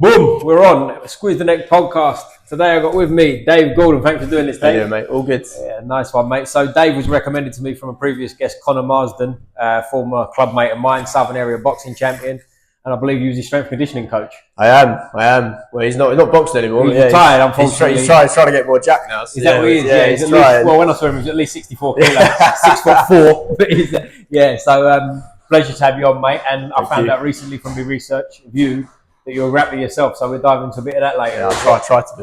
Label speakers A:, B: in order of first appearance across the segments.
A: Boom, we're on. Squeeze the Neck podcast. Today I got with me Dave Gordon. Thanks for doing this, Dave.
B: Yeah, mate. All good.
A: Yeah, nice one, mate. So Dave was recommended to me from a previous guest, Connor Marsden, former club mate of mine, Southern Area boxing champion, and I believe he was his strength conditioning coach.
B: I am. Well, he's not boxing anymore.
A: He's retired, unfortunately.
B: He's trying to get more jack now. So
A: is that what he is? Yeah, he's at least, well, when I saw him, he was at least 64 kilos, 6'4". But yeah, so pleasure to have you on, mate. And I found out recently from my research of you that you're a grappler yourself, so we'll dive into a bit of that later.
B: Yeah, I try to be.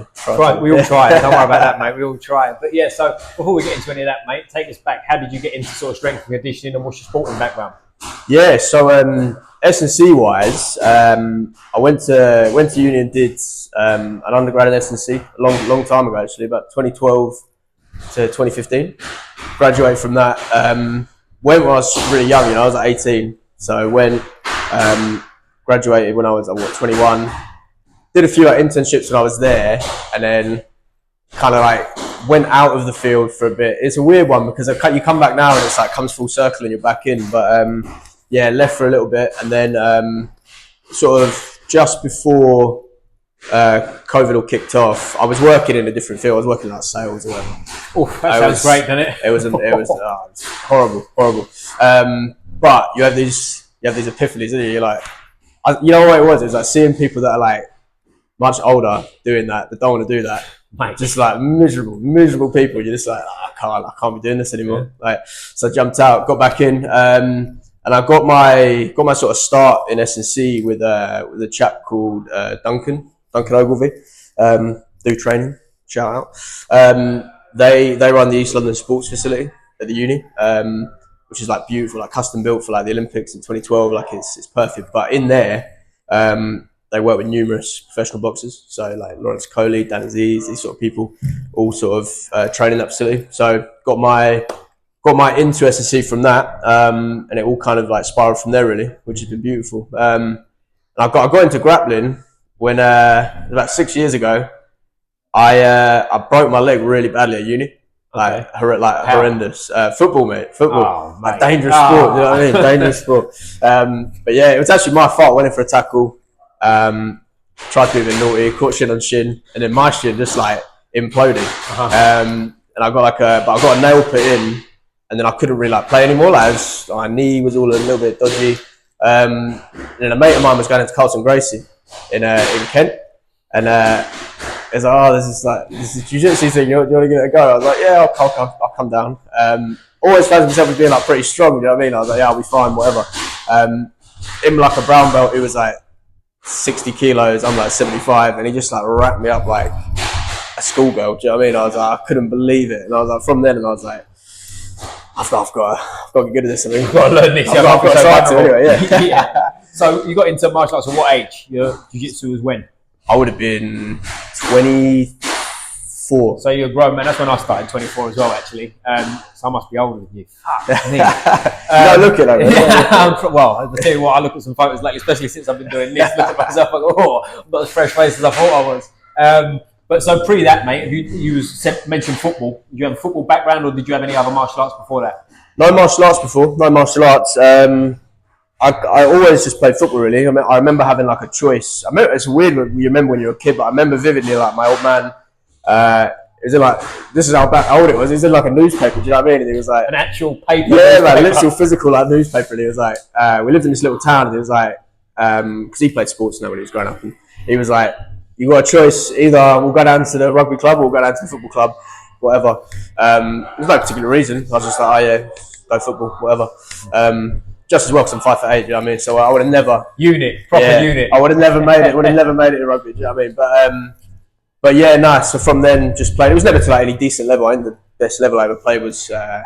A: We all try it. Don't worry about that, mate. We all try it. But yeah, so before we get into any of that, mate, take us back. How did you get into sort of strength and conditioning, and what's your sporting background?
B: Yeah, so S&C wise, I went to uni and did an undergrad in S&C a long time ago, actually, about 2012 to 2015. Graduated from that. When I was really young, I was like 18, so when graduated when I was 21. Did a few internships when I was there, and then kind of like went out of the field for a bit. It's a weird one because you come back now and it's like comes full circle and you're back in. But yeah, left for a little bit, and then sort of just before COVID all kicked off, I was working in a different field. I was working like sales or whatever.
A: Oh, that sounds great, doesn't it?
B: It was horrible. But you have these epiphanies, isn't you? You're like, you know what it was? It was like seeing people that are like much older doing that don't want to do that.
A: Mate.
B: Just like miserable people. You're just like, I can't be doing this anymore. Yeah. Like, so I jumped out, got back in, and I got my sort of start in S&C with a chap called Duncan Ogilvie. Do training, shout out. They run the East London Sports Facility at the uni. Which is like beautiful, like custom built for like the Olympics in 2012. Like it's perfect. But in there, they work with numerous professional boxers. So like Lawrence Coley, Dan Aziz, these sort of people, all sort of train in that facility. So got my into S&C from that, and it all kind of like spiraled from there really, which has been beautiful. And I got into grappling when about 6 years ago. I broke my leg really badly at uni. Like horrendous. Football, mate. Football.
A: Oh,
B: a dangerous sport, you know what I mean? Dangerous sport. But yeah, it was actually my fault. I went in for a tackle, tried to be a bit naughty, caught shin on shin, and then my shin just like imploded. And I got I got a nail put in, and then I couldn't really like play anymore. Like my knee was all a little bit dodgy. And then a mate of mine was going into Carlton Gracie in Kent, and it's like, this is jiu-jitsu thing, you want to give it a go? I was like, yeah, I'll come down. Always found myself as being like pretty strong, you know what I mean? I was like, yeah, I'll be fine, whatever. Him like a brown belt, he was like 60 kilos, I'm like 75, and he just like wrapped me up like a schoolgirl, do you know what I mean? I was like, I couldn't believe it. And I was like, from then, and I was like, I've got to get good at this. I mean,
A: I've got to learn this.
B: I've got to try to anyway,
A: yeah. So you got into martial arts at what age? Your jiu-jitsu was when?
B: I would have been 24.
A: So you're a grown man. That's when I started, 24 as well, actually. So I must be older than you.
B: You don't look it like
A: well, I'll tell you what, I look at some photos lately, especially since I've been doing this. Look at myself, I go, oh, I'm not as fresh faced as I thought I was. But so pre that, mate, you mentioned football. Did you have a football background, or did you have any other martial arts before that?
B: No martial arts before. No martial arts. I always just played football, really. I mean, I remember having like a choice. I remember, it's weird when you remember when you're a kid, but I remember vividly like my old man. Is it like, this is how old it was? It was in like a newspaper. Do you know what I mean? And he was like
A: an actual paper.
B: Yeah, like literal physical like newspaper. And he was like, we lived in this little town, and he was like, because he played sports now when he was growing up, and he was like, you got a choice. Either we'll go down to the rugby club, or we'll go down to the football club, whatever. There's no particular reason. I was just like, oh yeah, go football, whatever. Just as well, because I'm 5'8", you know what I mean? So I would have never...
A: Unit.
B: I would have never made it. In rugby, do you know what I mean? But yeah, nice. So from then, just played. It was never to like any decent level. I think the best level I ever played was... I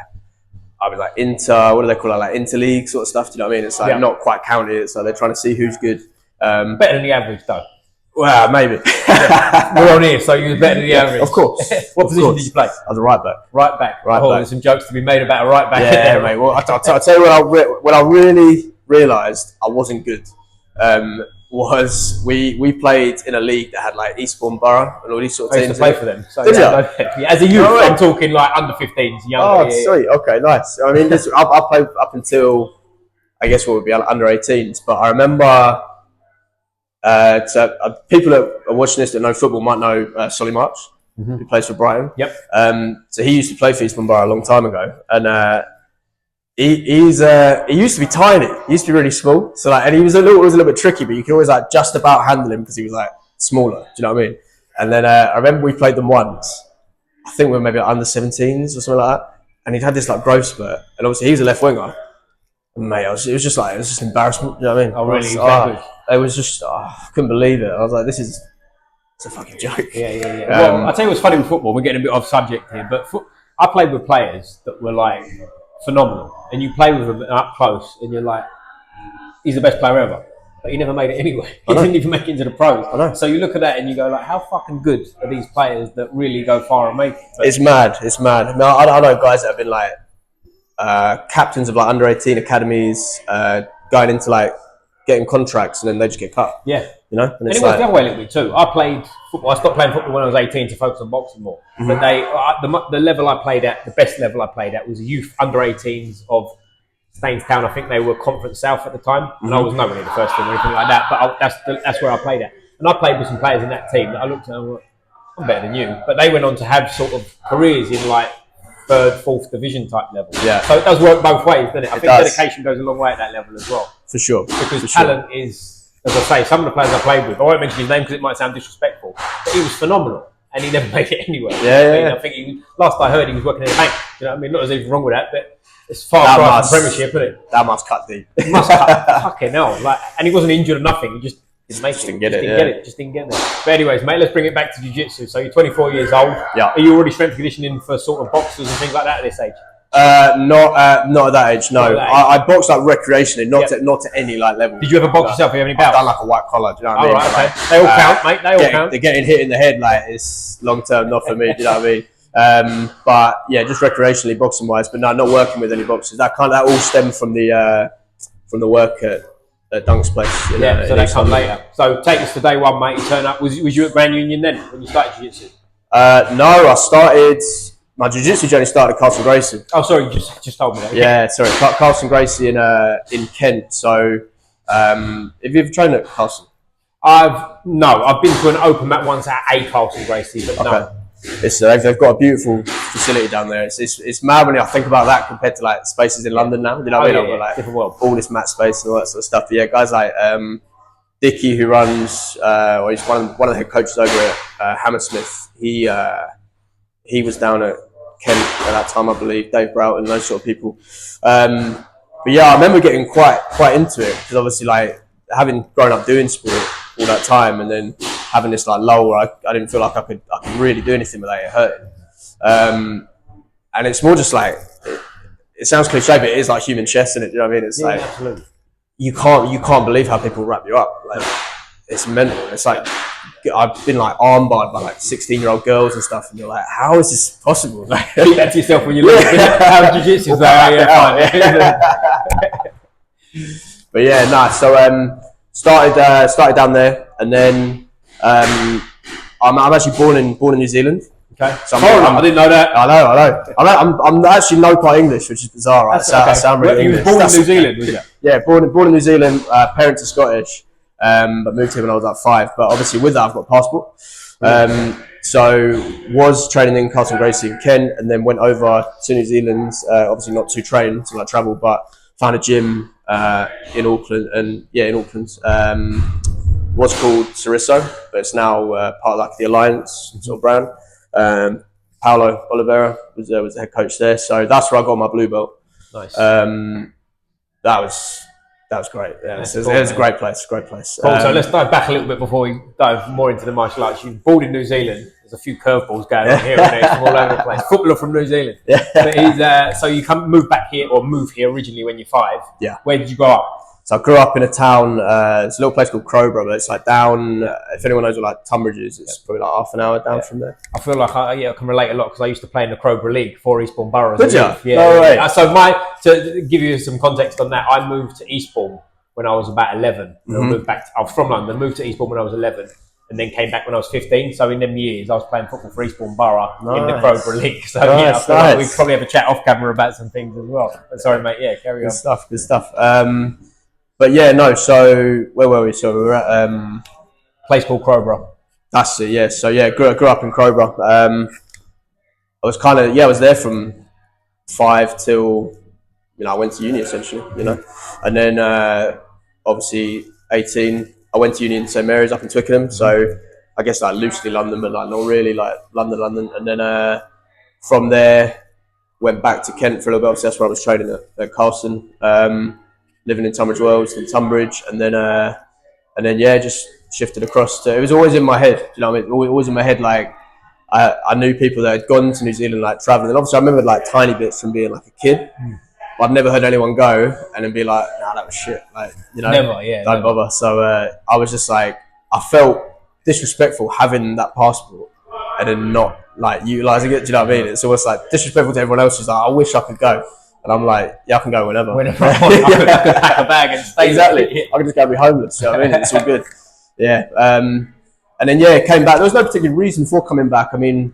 B: was like what do they call it? Like interleague sort of stuff, do you know what I mean? It's like not quite counted, so they're trying to see who's good.
A: Better than the average, though.
B: Well, maybe.
A: We're on here, so you were better than the average.
B: Of course.
A: What position did you play?
B: I was a right back.
A: Right back. There's some jokes to be made about a right back.
B: Yeah, mate. Well, I'll tell you when I really realised I wasn't good was we played in a league that had like Eastbourne Borough and all these sort of
A: teams. I used to play for them. So
B: did you?
A: As a youth, I'm talking like under 15s, younger.
B: Oh, sweet. Okay, nice. I mean, I played up until I guess what would be under 18s, but I remember People that are watching this that know football might know Solly March, who plays for Brighton.
A: Yep.
B: So he used to play for Eastbourne Borough a long time ago, and he used to be tiny. He used to be really small. So like, and he was a little bit tricky, but you could always like just about handle him because he was like smaller. Do you know what I mean? And then I remember we played them once. I think we were maybe like under 17s or something like that. And he'd had this like growth spurt, and obviously he was a left winger. And mate, it was just embarrassment. You know what I mean?
A: Oh really?
B: It was just I couldn't believe it. I was like, it's a fucking joke.
A: Yeah. Well, I tell you what's funny with football. We're getting a bit off subject here, but I played with players that were like phenomenal, and you play with them up close, and you're like, he's the best player ever. But he never made it anyway. He didn't even make it into the pros.
B: I know.
A: So you look at that and you go like, how fucking good are these players that really go far and make it? But
B: it's mad. I mean, I know guys that have been like captains of like under 18 academies, going into like getting contracts, and then they just get cut.
A: Yeah.
B: You know?
A: And it was the other way a little bit too. I played football. I stopped playing football when I was 18 to focus on boxing more. But the level I played at, the best level I played at, was a youth under 18s of Stainstown. I think they were Conference South at the time, and I was nowhere near the first team or anything like that. But that's where I played at, and I played with some players in that team that I looked at and went, I'm better than you. But they went on to have sort of careers in like third, fourth division type level.
B: Yeah.
A: So it does work both ways, doesn't it? I think
B: does.
A: dedication goes a long way at that level as well.
B: For sure.
A: Because talent is, as I say, some of the players I played with, I won't mention his name because it might sound disrespectful, but he was phenomenal. And he never made it anyway.
B: Yeah.
A: I think last I heard he was working in a bank. You know what I mean? Not as anything wrong with that, but it's far cry from Premiership, isn't it?
B: That must cut deep.
A: It must cut fucking hell. Like, and he wasn't injured or nothing. He just didn't make it. Just didn't get there. But anyways, mate, let's bring it back to jiu-jitsu. So you're 24 years old.
B: Yeah.
A: Are you already strength conditioning for sort of boxers and things like that at this age?
B: Not at that age. No, I boxed like recreationally, not to any like level.
A: Did you ever box yourself? Have you have any bouts?
B: I've done like a white collar. Do you know what I mean?
A: Right, okay. They all count, mate. They all count.
B: They're getting hit in the head. Like it's long term, not for me. Do you know what I mean? But yeah, just recreationally, boxing wise. But no, not working with any boxers. That all stemmed from the work at Dunk's place.
A: So they come later. So take us to day one, mate. You turn up. Was you at Grand Union then when you started jiu-jitsu?
B: No, I started. My jiu-jitsu journey started at Carlton Gracie.
A: Oh, sorry, you just told me that.
B: Yeah, sorry, Carlton Gracie in Kent. So, have you ever trained at Carlton?
A: I've been to an open mat once at a Carlton Gracie, but no.
B: They've got a beautiful facility down there. It's mad when I think about that compared to like spaces in London now. You know what I mean?
A: Yeah,
B: like
A: different world.
B: All this mat space and all that sort of stuff. But yeah, guys like Dickie, who runs, or he's one of the head coaches over at Hammersmith. He was down at Kent at that time, I believe. Dave Broughton, those sort of people. But yeah, I remember getting quite into it because obviously, like having grown up doing sport all that time, and then having this like lull where I didn't feel like I could really do anything without it hurting. And it's more just like it sounds cliche, but it is like human chess, isn't it? You know what I mean? It's like
A: absolutely.
B: You can't believe how people wrap you up. Like it's mental. It's like I've been like armbarred by like 16-year-old girls and stuff, and you're like, how is this possible? Like,
A: keep that to yourself when you look at how jiu-jitsu is.
B: But yeah, nice. So started down there, and then I'm actually born in New Zealand.
A: Okay.
B: So
A: I didn't know that.
B: I know. I'm actually no part English, which is bizarre. Right? I sound really
A: English. You was born in New Zealand, was you?
B: Yeah, born in New Zealand. Parents are Scottish, but moved here when I was like 5. But obviously, with that, I've got a passport. So was training in Carlton Gracie in Kent, and then went over to New Zealand. Obviously, not to train, to like travel, but found a gym in Auckland, and in Auckland. What's called Sarisso, but it's now part of like the Alliance sort of brand. Paulo Oliveira was the head coach there, so that's where I got my blue belt. Nice. That was great. Yeah, it was a great place.
A: Cool. So let's dive back a little bit before we dive more into the martial arts. You're born in New Zealand. There's a few curveballs going on here and there from all over the place. Footballer from New Zealand.
B: Yeah.
A: But so you move here originally when you're 5.
B: Yeah.
A: Where did you grow up?
B: So I grew up in a town. It's a little place called Crowborough, but it's like down. If anyone knows what like Tunbridge is, it's probably like half an hour down from there.
A: I feel like I can relate a lot because I used to play in the Crowborough League for Eastbourne Borough.
B: Did you?
A: Yeah.
B: No way.
A: So to give you some context on that, I moved to Eastbourne when I was about 11. I moved back. I was from London. Moved to Eastbourne when I was 11, and then came back when I was 15. So in them years, I was playing football for Eastbourne Borough in the Crowborough League. So I feel like we probably have a chat off camera about some things as well. But sorry, mate. Yeah, carry on.
B: Good stuff. but yeah, no. So where were we? So we were at
A: Place called Crowborough.
B: that's it. Yeah. So yeah, grew up in Crowborough. I was kind of I was there from 5 till I went to uni essentially. And then obviously 18, I went to uni in St Mary's up in Twickenham. So I guess like loosely London, but like not really like London. And then from there went back to Kent for a little bit. Obviously that's where I was training at Carlson, living in Tunbridge Wells and Tunbridge, and then yeah, just shifted across to. It was always in my head. You know what I mean? Always in my head. Like I knew people that had gone to New Zealand, like traveling. And obviously I remember like tiny bits from being like a kid. But I'd never heard anyone go and then be like, nah, that was shit. Like,
A: Never, yeah.
B: Don't bother. So I was just like, I felt disrespectful having that passport and then not like utilising it. Do you know what I mean? It's almost like disrespectful to everyone else who's like, I wish I could go. And I'm like, yeah, I can go whenever.
A: Whenever I want. I could pack a bag and stay.
B: Exactly. I can just go be homeless. You know what I mean? It's all good. Yeah. And then, yeah, came back. There was no particular reason for coming back. I mean,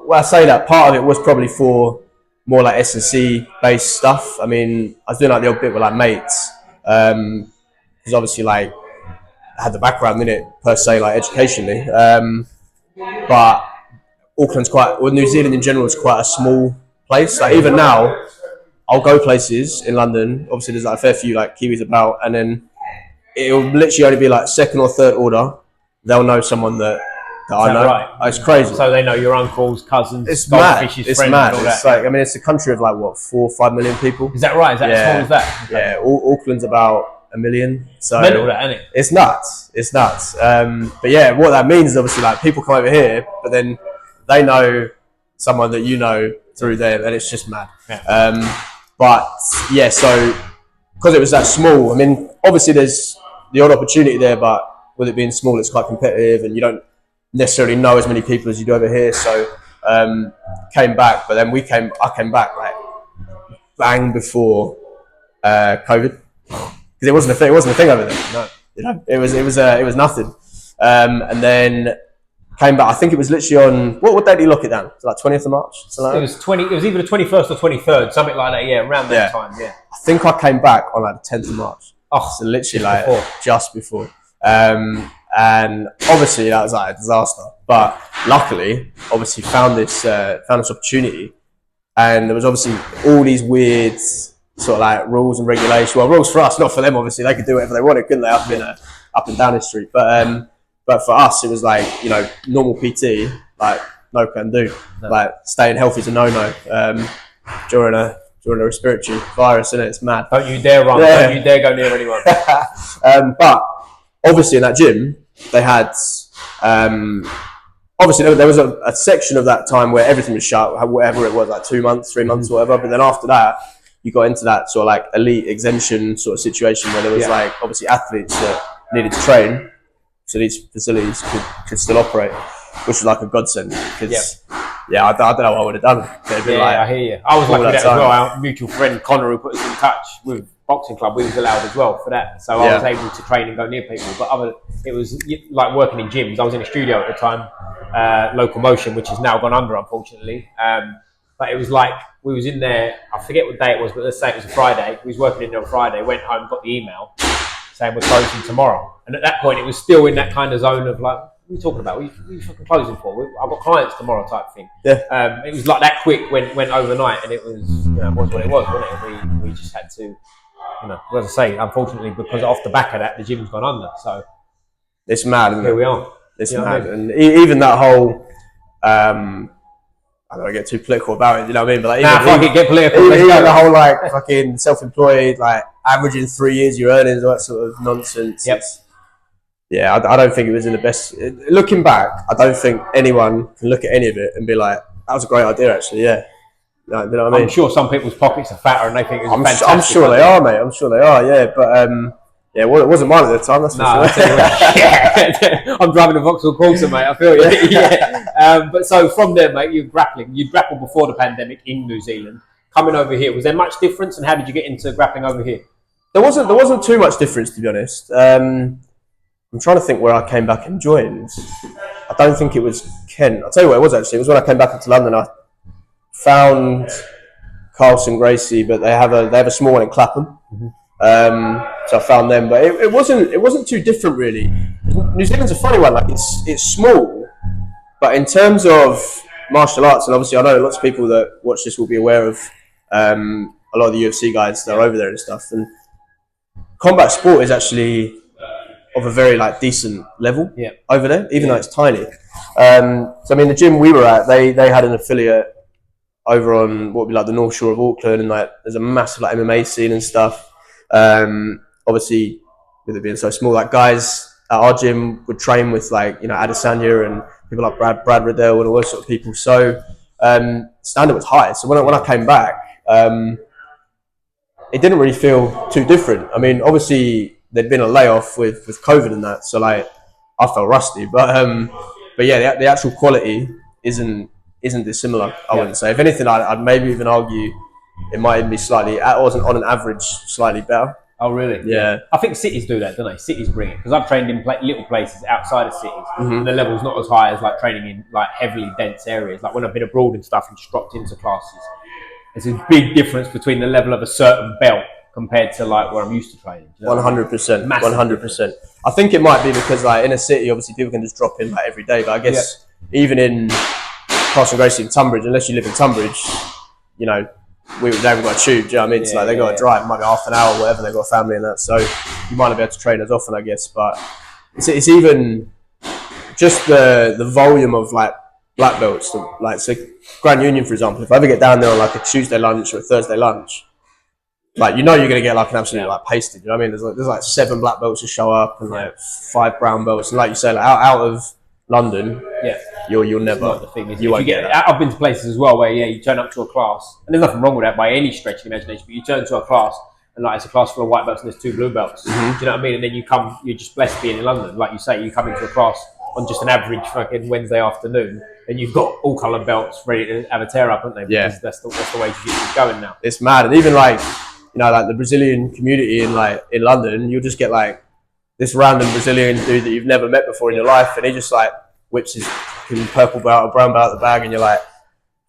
B: well, I say that part of it was probably for more like S&C based stuff. I mean, I was doing like the old bit with like mates. Because obviously like I had the background in it per se, like educationally. But Auckland's New Zealand in general is quite a small place. Like even now, I'll go places in London. Obviously there's like a fair few like Kiwis about, and then it'll literally only be like second or third order. They'll know someone that I know.
A: Right?
B: It's crazy.
A: So they know your uncles, cousins,
B: It's mad.
A: Goldfish's
B: It's
A: friends,
B: mad.
A: and all
B: It's
A: that.
B: like, I mean, it's a country of like what 4 or 5 million people.
A: Is that right? Is that as small as that? Okay.
B: Yeah, Auckland's about 1 million. So
A: Mental, that, isn't it?
B: it's nuts. It's nuts. But yeah, what that means is obviously like people come over here, but then they know someone that you know through them, and it's just mad.
A: Yeah.
B: But yeah, so because it was that small, I mean, obviously there's the odd opportunity there, but with it being small, it's quite competitive, and you don't necessarily know as many people as you do over here. So came back, but then I came back like bang before COVID, because it wasn't a thing. It wasn't a thing over there. No, it was nothing. And then came back. I think it was literally on what date did you lock it down? It's like 20th of March.
A: It was 20. It was either the 21st or 23rd, something like that. Yeah, around that time. Yeah.
B: I think I came back on like the 10th of March.
A: Oh,
B: so literally just before. And obviously that was like a disaster. But luckily, obviously found this opportunity, and there was obviously all these weird sort of like rules and regulations. Well, rules for us, not for them. Obviously, they could do whatever they wanted, couldn't they? Up and down the street. But for us, it was like normal PT, like no can do. No. Like staying healthy is a no during a respiratory virus, and it's mad.
A: Don't you dare run! Yeah. Don't you dare go near anyone.
B: But obviously in that gym, they had obviously there was a section of that time where everything was shut, whatever it was, like 2 months, 3 months, whatever. But then after that, you got into that sort of like elite exemption sort of situation where there was like obviously athletes that needed to train, so these facilities could still operate, which was like a godsend. Because I don't know what I would have done.
A: I hear you. I was lucky that as well. Our mutual friend Connor, who put us in touch with boxing club, we was allowed as well for that. So I was able to train and go near people. But it was like working in gyms. I was in a studio at the time, Local Motion, which has now gone under, unfortunately. But it was like we was in there. I forget what day it was, but let's say it was a Friday. We was working in there on Friday. Went home, got the email saying we're closing tomorrow. And at that point, it was still in that kind of zone of like, what are you talking about? What are you fucking closing for? I've got clients tomorrow type thing. Yeah. It was like that quick, went overnight, and it was, it was what it was, wasn't it? We just had to, as I say, unfortunately, because off the back of that, the gym's gone under. So
B: it's mad. Isn't it?
A: Here we are.
B: It's mad, and even that whole. I don't want to get too political about it, you know what I mean? But like,
A: get political.
B: Even the whole like fucking self-employed, like averaging 3 years your earnings, all that sort of nonsense.
A: Yep.
B: I don't think it was in the best. Looking back, I don't think anyone can look at any of it and be like, "That was a great idea." Actually, you know what I mean?
A: I'm sure some people's pockets are fatter and they think it's fantastic.
B: I'm sure they are, mate. I'm sure they are. Yeah, but well, it wasn't mine at the time. That's for sure.
A: I'm driving a Vauxhall Corsa, mate. I feel you. But so from there, mate, you'd grappled before the pandemic in New Zealand. Coming over here, was there much difference, and how did you get into grappling over here?
B: There wasn't too much difference, to be honest. I'm trying to think where I came back and joined. I don't think it was Kent. I'll tell you what it was actually. It was when I came back into London. I found Carlson Gracie, but they have a small one in Clapham. Mm-hmm. So I found them, but it wasn't too different really. New Zealand's a funny one. Like it's small, but in terms of martial arts, and obviously I know lots of people that watch this will be aware of a lot of the UFC guys that are over there and stuff. And combat sport is actually of a very like decent level over there, even though it's tiny. So I mean, the gym we were at, they had an affiliate over on what would be like the North Shore of Auckland, and like there's a massive like MMA scene and stuff. Obviously, with it being so small, like guys at our gym would train with like Adesanya and people like Brad Riddell and all those sort of people. So standard was high. So when I came back, it didn't really feel too different. I mean, obviously there'd been a layoff with COVID and that, so like I felt rusty. But yeah, the actual quality isn't dissimilar. I wouldn't say. If anything, I'd maybe even argue it might even be slightly, or on an average, slightly better.
A: Oh, really?
B: Yeah.
A: I think cities do that, don't they? Cities bring it. Because I've trained in little places outside of cities, and the level's not as high as like training in like heavily dense areas. Like when I've been abroad and stuff and just dropped into classes, there's a big difference between the level of a certain belt compared to like where I'm used to training.
B: 100%. 100%. I think it might be because like in a city, obviously people can just drop in like every day. But I guess even in Castle Gracie in Tunbridge, unless you live in Tunbridge, they haven't got a tube. Do you know what I mean? It's like they got to drive, it might be half an hour or whatever. They've got a family and that, so you might not be able to train as often, I guess. But it's even just the volume of like black belts. Like so, Grand Union, for example. If I ever get down there on like a Tuesday lunch or a Thursday lunch, like you're gonna get like an absolute like pasted. You know what I mean? There's like 7 black belts to show up and like 5 brown belts, and like you say, like out of London, you'll never.
A: The thing is,
B: you won't get that.
A: I've been to places as well where you turn up to a class, and there's nothing wrong with that by any stretch of the imagination. But you turn to a class, and like it's a class full of white belts, and there's 2 blue belts. Do you know what I mean? And then you're just blessed being in London, like you say. You come into a class on just an average fucking Wednesday afternoon, and you've got all coloured belts ready to have a tear up, haven't they? Because that's the way jiu-jitsu's going now.
B: It's mad, and even like like the Brazilian community in London, you'll just get like this random Brazilian dude that you've never met before in your life, and he just like whips his purple belt or brown belt out the bag, and you're like,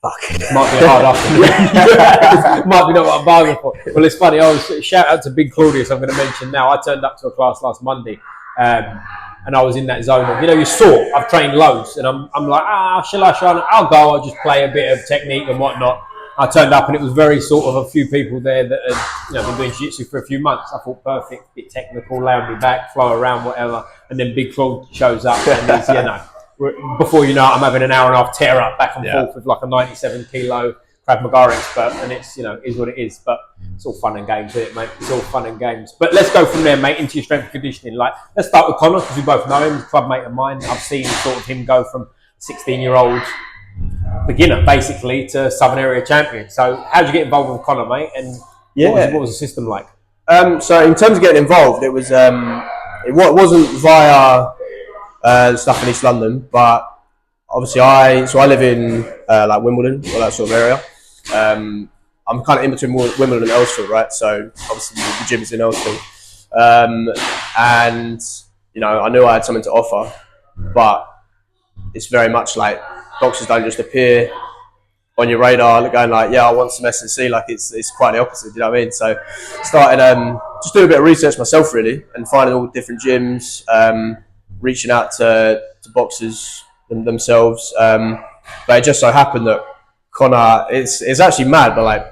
B: fuck.
A: Might be a hard afternoon. Might be not what I'm bargaining for. Well, it's funny. Shout out to Big Claudius, I'm going to mention now. I turned up to a class last Monday, and I was in that zone of, you're sore. I've trained loads, and I'm like, shall I try? I'll go. I'll just play a bit of technique and whatnot. I turned up, and it was very sort of a few people there that had been doing jiu-jitsu for a few months. I thought perfect, bit technical, lay on me back, flow around, whatever. And then Big Claude shows up, and he's, before you know it, I'm having an hour and a half tear up back and forth with like a 97 kilo Krav Maga expert, and it's is what it is. But it's all fun and games, isn't it, mate? It's all fun and games. But let's go from there, mate, into your strength and conditioning. Like, let's start with Conor, because we both know him, he's a club mate of mine. I've seen sort of him go from 16-year-old beginner basically to Southern Area champion. So how did you get involved with Conor, mate? And what was the system like?
B: So in terms of getting involved, it was it wasn't via stuff in East London, but obviously I live in like Wimbledon or that sort of area. I'm kind of in between Wimbledon and Earlsfield, right? So obviously the gym is in Earlsfield, and I knew I had something to offer, but it's very much like boxers don't just appear on your radar going like, I want some S&C. Like it's quite the opposite, you know what I mean? So started just doing a bit of research myself really, and finding all different gyms, reaching out to boxers themselves. But it just so happened that Conor, it's actually mad, but like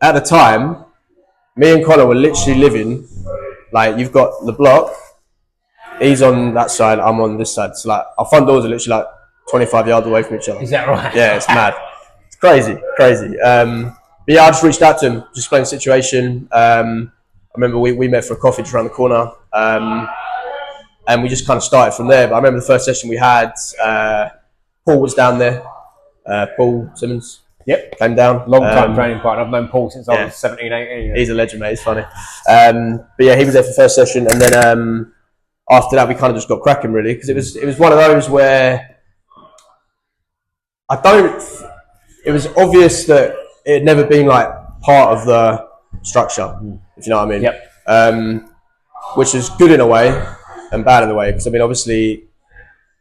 B: at the time, me and Conor were literally living, like you've got the block, he's on that side, I'm on this side. So like our front doors are literally like 25 yards away from each other.
A: Is that right?
B: Yeah, it's mad. It's crazy. But yeah, I just reached out to him, just explained the situation. I remember we met for a coffee just around the corner, and we just kind of started from there. But I remember the first session we had, Paul was down there, Paul Simmons.
A: Yep.
B: Came down.
A: Long time training partner. I've known Paul since I was 17, 18. Yeah.
B: He's a legend, mate. He's funny. But yeah, he was there for the first session, and then after that we kind of just got cracking really, because it was one of those where it was obvious that it had never been like part of the structure, if you know what I mean.
A: Yep.
B: Which is good in a way and bad in a way, because I mean obviously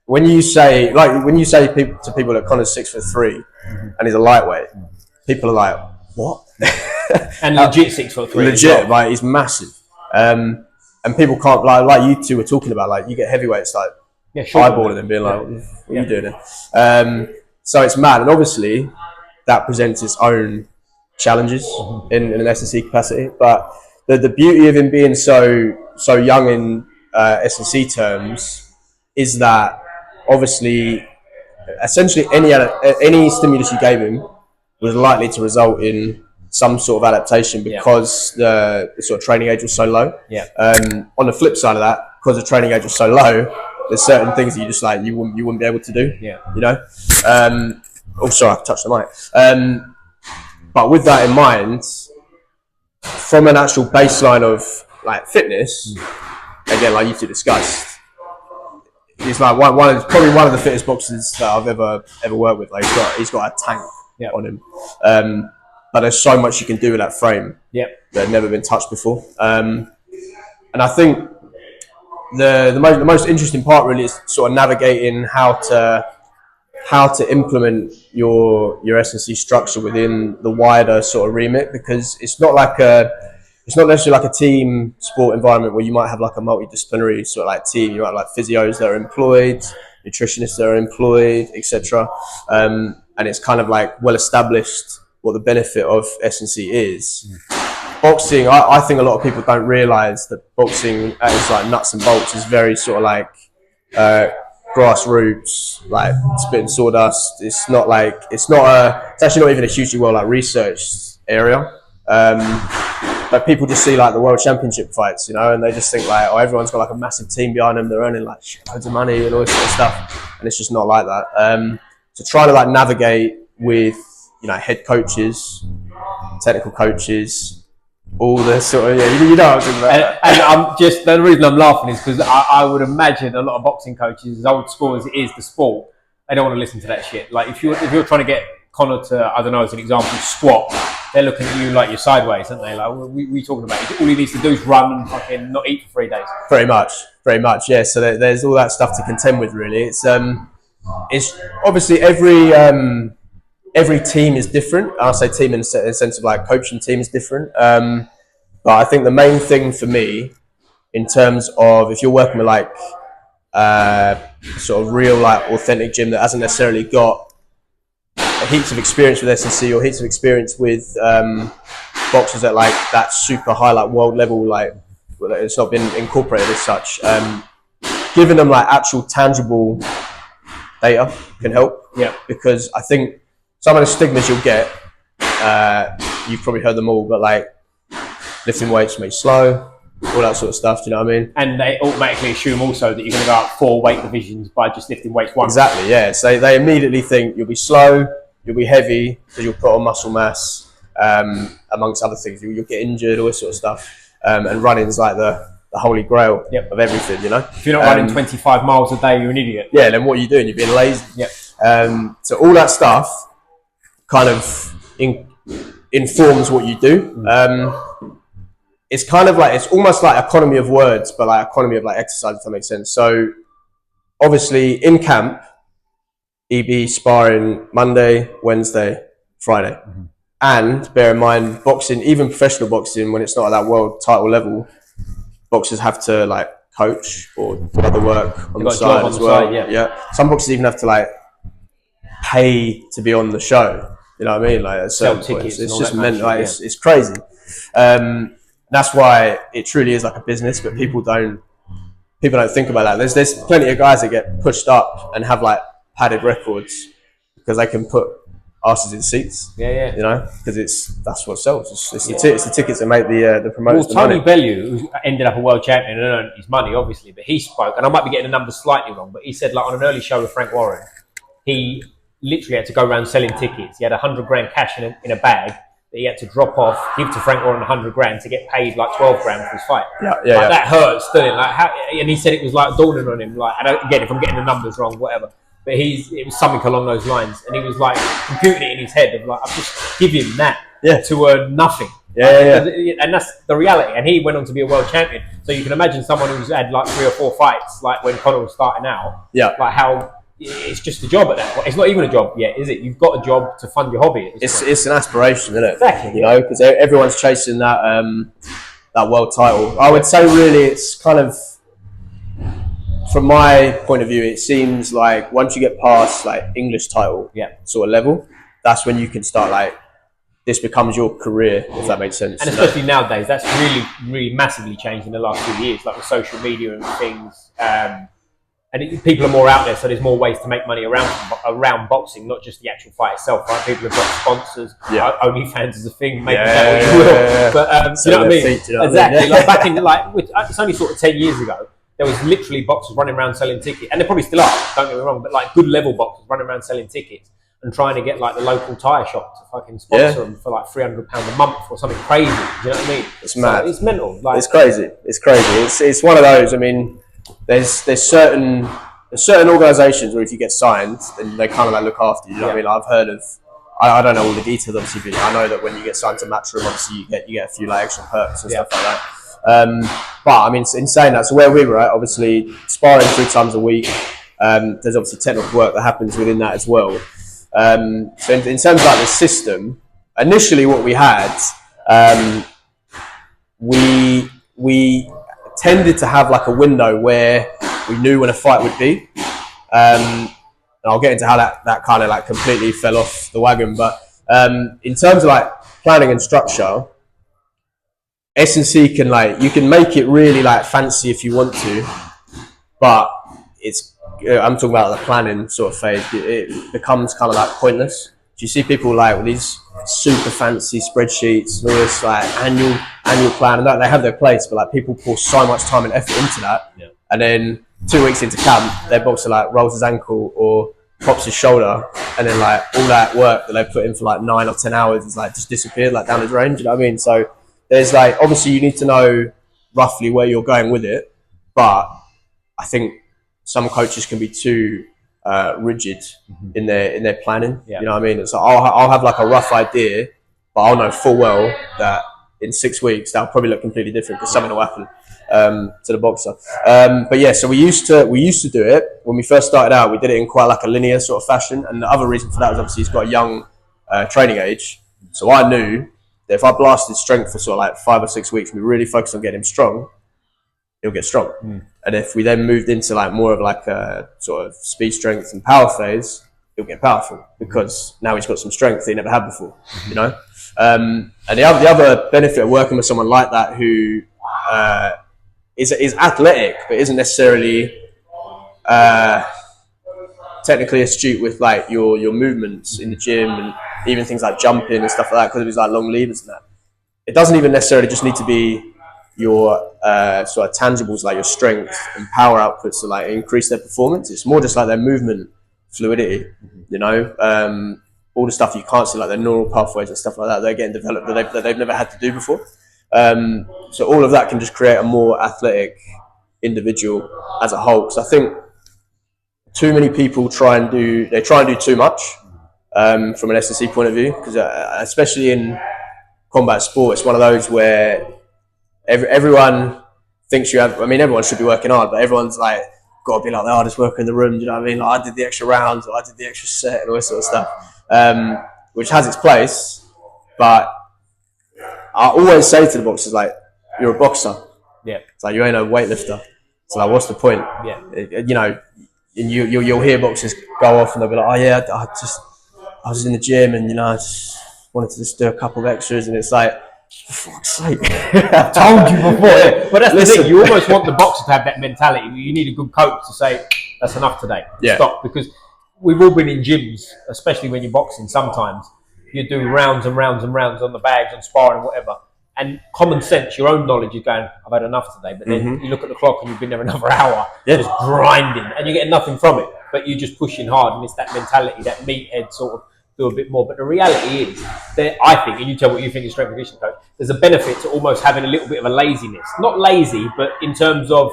B: when you say to people that Conor's 6'3" and he's a lightweight, people are like, what?
A: And legit 6'3".
B: Legit, right? He's massive. And people can't like you two were talking about, like you get heavyweights like eyeballing them, being like, "What are you doing?" So it's mad, and obviously that presents its own challenges in an S&C capacity. But the beauty of him being so young in S&C terms is that obviously, essentially any stimulus you gave him was likely to result in some sort of adaptation because the sort of training age was so low. On the flip side of that, because the training age was so low, there's certain things that you just like you wouldn't be able to do. You know. Oh, sorry, I touched the mic. But with that in mind, from an actual baseline of like fitness, again, like you two discussed, he's like probably one of the fittest boxers that I've ever worked with. Like he's got a tank on him. But there's so much you can do with that frame that had never been touched before. And I think the most interesting part really is sort of navigating how to implement your S&C structure within the wider sort of remit, because it's not necessarily like a team sport environment where you might have like a multidisciplinary sort of like team. You might have like physios that are employed, nutritionists that are employed, etc. And it's kind of like well established what the benefit of S&C is. Boxing, I think a lot of people don't realise that boxing at its like nuts and bolts is very sort of like grassroots, like spitting sawdust. It's actually not even a hugely well like researched area. But people just see like the world championship fights, you know, and they just think like, oh, everyone's got like a massive team behind them, they're earning like loads of money and all this sort of stuff, and it's just not like that. So trying to like navigate with, you know, head coaches, technical coaches, all the sort of, you know what I'm talking about.
A: And I'm just, the reason I'm laughing is because I would imagine a lot of boxing coaches, as old school as it is the sport, they don't want to listen to that shit. Like if you're trying to get Conor to, I don't know, as an example, squat, they're looking at you like you're sideways, aren't they? Like, what are we talking about? All he needs to do is run and fucking not eat for 3 days.
B: Very much, yeah. So there's all that stuff to contend with, really. It's obviously every team is different. I'll say team in the sense of like coaching team is different. But I think the main thing for me, in terms of if you're working with like sort of real like authentic gym that hasn't necessarily got heaps of experience with S&C or heaps of experience with boxers at like that super high like world level, like it's not been incorporated as such, giving them like actual tangible data can help. Because I think some of the stigmas you'll get, you've probably heard them all, but like lifting weights makes you slow, all that sort of stuff. Do you know what I mean?
A: And they automatically assume also that you're going to go up 4 weight divisions by just lifting weights once.
B: Exactly, yeah. So they immediately think you'll be slow, you'll be heavy, because you'll put on muscle mass, amongst other things. You'll get injured, all this sort of stuff. And running's like the holy grail of everything, you know?
A: If you're not running 25 miles a day, you're an idiot.
B: Yeah, then what are you doing? You're being lazy. So all that stuff kind of informs what you do. It's kind of like, it's almost like economy of words, but like economy of like exercise, if that makes sense. So obviously in camp, EB sparring Monday, Wednesday, Friday. And bear in mind, boxing, even professional boxing, when it's not at that world title level, boxers have to like coach or do other work on the side as well. Some boxers even have to like pay to be on the show. You know what I mean? Like at certain points, it's just meant like it's crazy. That's why it truly is like a business, but people don't think about that. There's plenty of guys that get pushed up and have like padded records because they can put asses in seats. You know, because that's what sells. It's the tickets that make the promoters.
A: Well, Tony Bellew, who ended up a world champion and earned his money, obviously, but he spoke, and I might be getting the numbers slightly wrong, but he said like on an early show with Frank Warren, he literally had to go around selling tickets. He had 100 grand cash in a bag that he had to drop off, give to Frank Warren 100 grand to get paid like 12 grand for his fight. That hurts, doesn't it? Like how, and he said it was like dawning on him. Like, again, if I'm getting the numbers wrong, whatever. But it was something along those lines, and he was like computing it in his head of like, I'll just give him that to earn nothing. And that's the reality. And he went on to be a world champion. So you can imagine someone who's had like 3 or 4 fights, like when Conor was starting out. Like how it's just a job at that point. It's not even a job yet, is it? You've got a job to fund your hobby.
B: It's an aspiration, isn't it?
A: Exactly.
B: You know, because everyone's chasing that world title. I would say really it's kind of, from my point of view, it seems like once you get past like English title sort of level, that's when you can start like, this becomes your career, if that makes sense.
A: And especially nowadays, that's really massively changed in the last few years, like with social media and things. People are more out there, so there's more ways to make money around boxing, not just the actual fight itself. Right? People have got sponsors. OnlyFans is a thing. Maybe that what you will. But you know what I mean? Exactly. Like back in it's only sort of 10 years ago. There was literally boxers running around selling tickets, and there probably still are. Don't get me wrong, but like good level boxers running around selling tickets and trying to get like the local tyre shop to fucking sponsor them for like £300 a month or something crazy. Do you know what I mean?
B: It's mad.
A: It's mental. Like,
B: it's crazy. It's one of those. I mean, there's certain organisations where if you get signed, then they kind of like look after you. You know what I mean? I've heard of. I don't know all the details, obviously, but I know that when you get signed to Matchroom, obviously you get a few like extra perks and stuff like that. But I mean, in saying that, so where we were at, obviously sparring 3 times a week. There's obviously technical work that happens within that as well. So in terms of like the system, initially what we had, we tended to have like a window where we knew when a fight would be. And I'll get into how that kind of like completely fell off the wagon. But in terms of like planning and structure, S&C can like, you can make it really like fancy if you want to, but I'm talking about the planning sort of phase. It becomes kind of like pointless. Do you see people like with these super fancy spreadsheets and all this like annual plan, and they have their place, but like people pour so much time and effort into that, and then 2 weeks into camp, their boxer like rolls his ankle or pops his shoulder, and then like all that work that they put in for like 9 or 10 hours is like just disappeared like down the drain. Do you know what I mean? So there's like, obviously you need to know roughly where you're going with it, but I think some coaches can be too rigid in their planning. You know what I mean? So I'll have like a rough idea, but I'll know full well that in 6 weeks that'll probably look completely different because something will happen to the boxer. But yeah, so we used to do it when we first started out. We did it in quite like a linear sort of fashion, and the other reason for that was obviously he's got a young training age. So I knew that if I blasted strength for sort of like 5 or 6 weeks, we really focused on getting him strong, he'll get strong. And if we then moved into like more of like a sort of speed, strength and power phase, he'll get powerful because now he's got some strength he never had before, you know? And the other benefit of working with someone like that who is athletic but isn't necessarily technically astute with like your movements in the gym and even things like jumping and stuff like that, because of his like long levers and that. It doesn't even necessarily just need to be your sort of tangibles like your strength and power outputs to like increase their performance. It's more just like their movement fluidity, you know, all the stuff you can't see, like their neural pathways and stuff like that, they're getting developed that they've never had to do before. So all of that can just create a more athletic individual as a whole. Because I think too many people try and do too much from an S&C point of view, because especially in combat sport, it's one of those where everyone thinks you have. I mean, everyone should be working hard, but everyone's like got to be like the hardest worker in the room. You know what I mean? Like I did the extra rounds, or I did the extra set, and all this sort of stuff, which has its place. But I always say to the boxers, like, you're a boxer.
A: Yeah.
B: It's like you ain't a weightlifter. So like, what's the point?
A: Yeah.
B: You know, and you'll hear boxers go off and they'll be like, oh yeah, I was in the gym and you know I just wanted to just do a couple of extras, and it's like, for fuck's sake.
A: I told you before. But that's the thing, you almost want the boxer to have that mentality. You need a good coach to say, that's enough today. Stop. Because we've all been in gyms, especially when you're boxing, sometimes you do rounds and rounds and rounds on the bags and sparring, whatever. And common sense, your own knowledge is going, I've had enough today. But then you look at the clock and you've been there another hour, just grinding, and you're getting nothing from it. But you're just pushing hard, and it's that mentality, that meathead sort of do a bit more. But the reality is that I think, and you tell what you think as strength and conditioning coach, there's a benefit to almost having a little bit of a laziness. Not lazy, but in terms of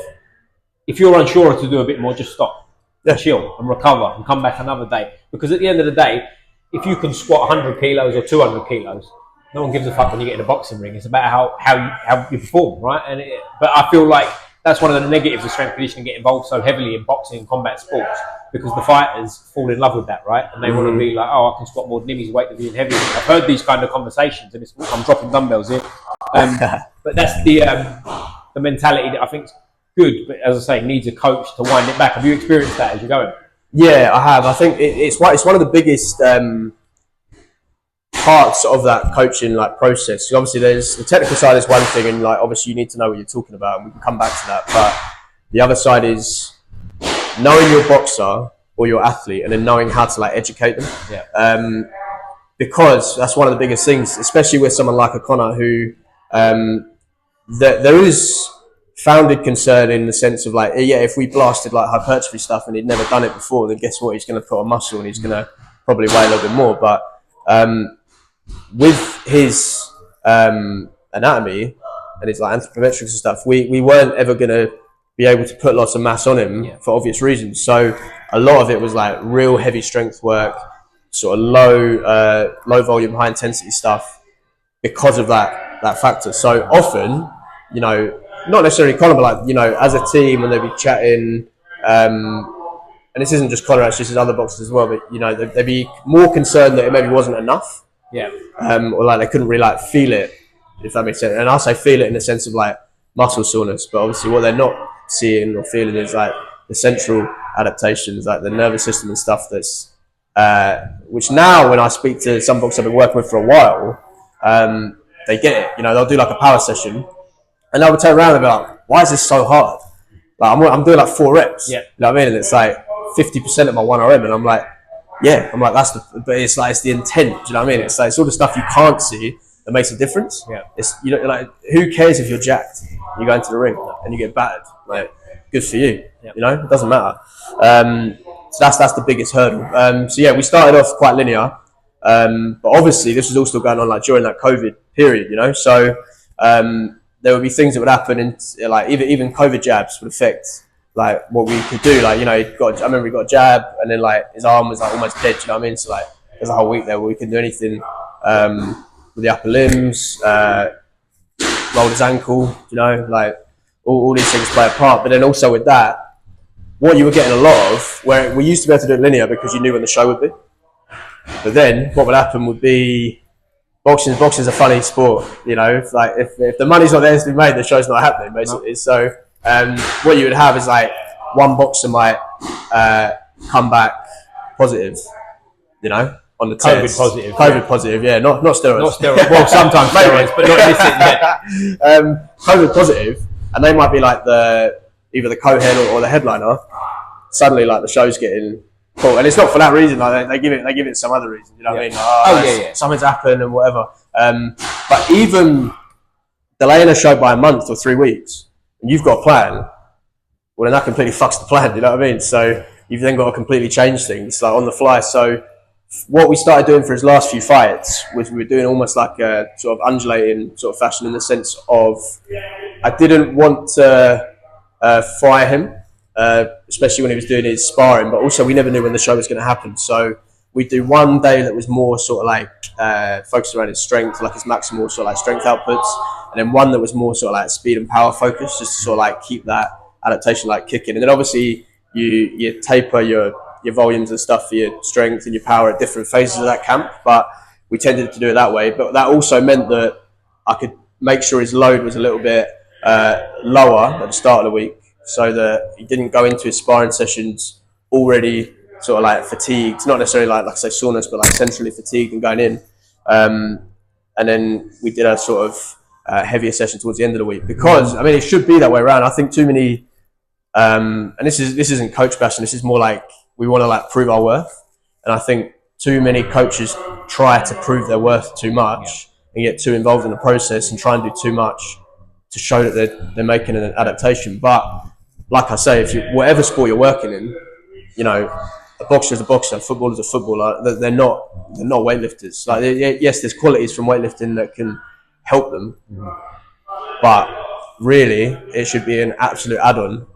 A: if you're unsure to do a bit more, just stop, and chill and recover and come back another day. Because at the end of the day, if you can squat 100 kilos or 200 kilos, no one gives a fuck when you get in a boxing ring. It's about how you perform, right? But I feel like that's one of the negatives of strength and conditioning, get involved so heavily in boxing and combat sports, because the fighters fall in love with that, right? And they want to be like, oh, I can squat more than him, he's weight than me and heavier. I've heard these kind of conversations, and I'm dropping dumbbells here. But But that's the mentality that I think is good, but as I say, needs a coach to wind it back. Have you experienced that as you're going?
B: Yeah, I have. I think it's one of the biggest parts of that coaching like process. Obviously, there's the technical side is one thing, and like obviously you need to know what you're talking about, and we can come back to that. But the other side is knowing your boxer or your athlete, and then knowing how to like educate them.
A: Yeah.
B: Because that's one of the biggest things, especially with someone like a Conor, who there is founded concern in the sense of like, yeah, if we blasted like hypertrophy stuff and he'd never done it before, then guess what? He's going to put on muscle and he's going to probably weigh a little bit more. But with his anatomy and his like anthropometrics and stuff, we weren't ever going to be able to put lots of mass on him for obvious reasons. So a lot of it was like real heavy strength work, sort of low volume, high intensity stuff because of that factor. So often, you know, not necessarily Conor, but like, you know, as a team, when they'd be chatting, and this isn't just Conor, it's just his other boxers as well, but you know, they'd be more concerned that it maybe wasn't enough.
A: Yeah.
B: Or like they couldn't really like feel it, if that makes sense. And I say feel it in the sense of like muscle soreness, but obviously what they're not seeing or feeling is like the central adaptations, like the nervous system and stuff that's which now when I speak to some boxers I've been working with for a while, they get it. You know, they'll do like a power session and they'll turn around and be like, why is this so hard? Like I'm doing like 4 reps.
A: Yeah.
B: You know what I mean? And it's like 50% of my 1RM, and I'm like, yeah, I'm like, but it's like, it's the intent. Do you know what I mean? It's like, it's all the stuff you can't see that makes a difference.
A: Yeah.
B: It's, you know, like, who cares if you're jacked? You go into the ring and you get battered. Like, good for you.
A: Yeah.
B: You know, it doesn't matter. So that's the biggest hurdle. So yeah, we started off quite linear, but obviously this was all still going on like during that COVID period. You know, so there would be things that would happen, and like even COVID jabs would affect like what we could do. Like, you know, I remember he got a jab, and then like his arm was like almost dead. You know what I mean? So like there's a whole week there where we couldn't do anything with the upper limbs, rolled his ankle. You know, like all these things play a part. But then also with that, what you were getting a lot of, where we used to be able to do it linear because you knew when the show would be. But then what would happen would be boxing's a funny sport. You know, if the money's not there to be made, the show's not happening basically. So what you would have is like one boxer might come back positive, you know, on the test. COVID positive, yeah, not steroids.
A: Not steroids. Well, sometimes steroids, but not this yet.
B: COVID positive, and they might be like either the co-head or the headliner. Suddenly, like the show's getting cool, and it's not for that reason. Like they give it some other reason. You know what I mean? Like, something's happened and whatever. But even delaying a show by a month or 3 weeks, and you've got a plan, well then that completely fucks the plan. You know what I mean? So you've then got to completely change things like on the fly. So what we started doing for his last few fights was we were doing almost like a sort of undulating sort of fashion, in the sense of I didn't want to fire him, especially when he was doing his sparring, but also we never knew when the show was going to happen. So we'd do one day that was more sort of like focused around his strength, like his maximal sort of like strength outputs, and then one that was more sort of like speed and power focused, just to sort of like keep that adaptation like kicking. And then obviously you taper your volumes and stuff for your strength and your power at different phases of that camp, but we tended to do it that way. But that also meant that I could make sure his load was a little bit lower at the start of the week, so that he didn't go into his sparring sessions already sort of like fatigued, not necessarily like I say soreness, but like centrally fatigued and going in. And then we did a sort of heavier session towards the end of the week, because I mean it should be that way around. I think too many, and this isn't coach bashing. This is more like we want to like prove our worth, and I think too many coaches try to prove their worth too much and get too involved in the process and try and do too much to show that they're making an adaptation. But like I say, whatever sport you're working in, you know, a boxer is a boxer, a footballer is a footballer. They're not weightlifters. Like, yes, there's qualities from weightlifting that can help them, but really it should be an absolute add-on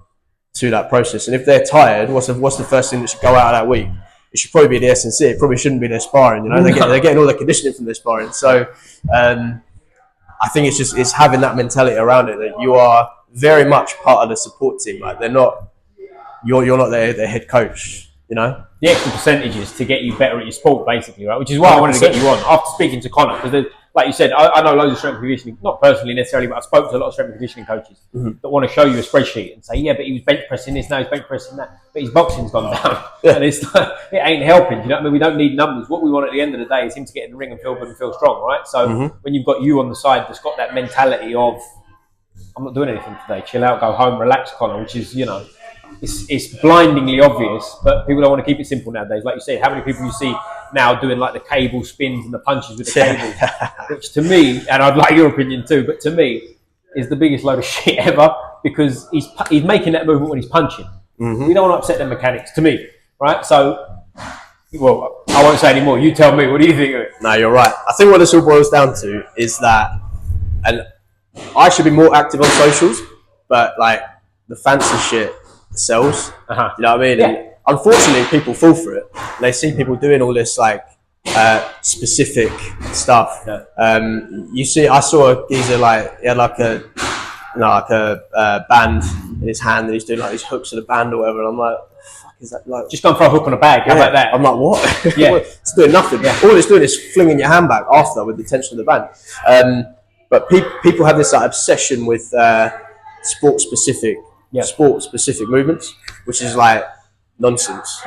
B: to that process. And if they're tired, what's the first thing that should go out of that week? It should probably be the S&C. It probably shouldn't be their sparring. You know, they're getting all their conditioning from their sparring. So I think it's having that mentality around it, that you are very much part of the support team. Like you're not their head coach. You know, the
A: extra percentages to get you better at your sport, basically, right? Which is why I wanted to get you on after speaking to Conor, because like you said, I know loads of strength and conditioning, not personally necessarily, but I spoke to a lot of strength and conditioning coaches that want to show you a spreadsheet and say, yeah, but he was bench pressing this, now he's bench pressing that, but his boxing's gone down. And it's like, it ain't helping. You know what I mean? We don't need numbers. What we want at the end of the day is him to get in the ring and feel good and feel strong, right? So when you've got you on the side that's got that mentality of, I'm not doing anything today, chill out, go home, relax, Connor, which is, you know, it's blindingly obvious, but people don't want to keep it simple nowadays. Like you said, how many people you see now doing like the cable spins and the punches with the cables, which to me, and I'd like your opinion too, but to me is the biggest load of shit ever, because he's making that movement when he's punching. We don't want to upset the mechanics, to me, right? So, well, I won't say any more. You tell me. What do you think of it?
B: No, you're right. I think what this all boils down to is that, and I should be more active on socials, but like the fancy shit sells. You know what I mean?
A: Yeah.
B: And unfortunately, people fall for it. And they see people doing all this like specific stuff. You see, I saw a geezer like he had like a band in his hand, and he's doing like these hooks of the band or whatever. And I'm like, fuck, is that like
A: Just go and throw a hook on a bag. How about that?
B: I'm like, what?
A: Yeah.
B: It's doing nothing.
A: Yeah.
B: All it's doing is flinging your hand back after with the tension of the band. But people have this like obsession with sport specific movements, which is like nonsense.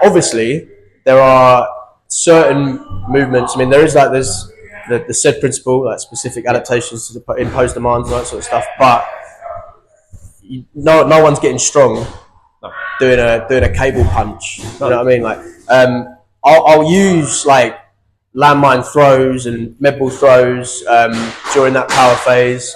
B: Obviously, there are certain movements. I mean, there's the said principle, like specific adaptations to the imposed demands and that sort of stuff. But no one's getting strong doing a cable punch. You know what I mean? Like, I'll use like landmine throws and med ball throws during that power phase,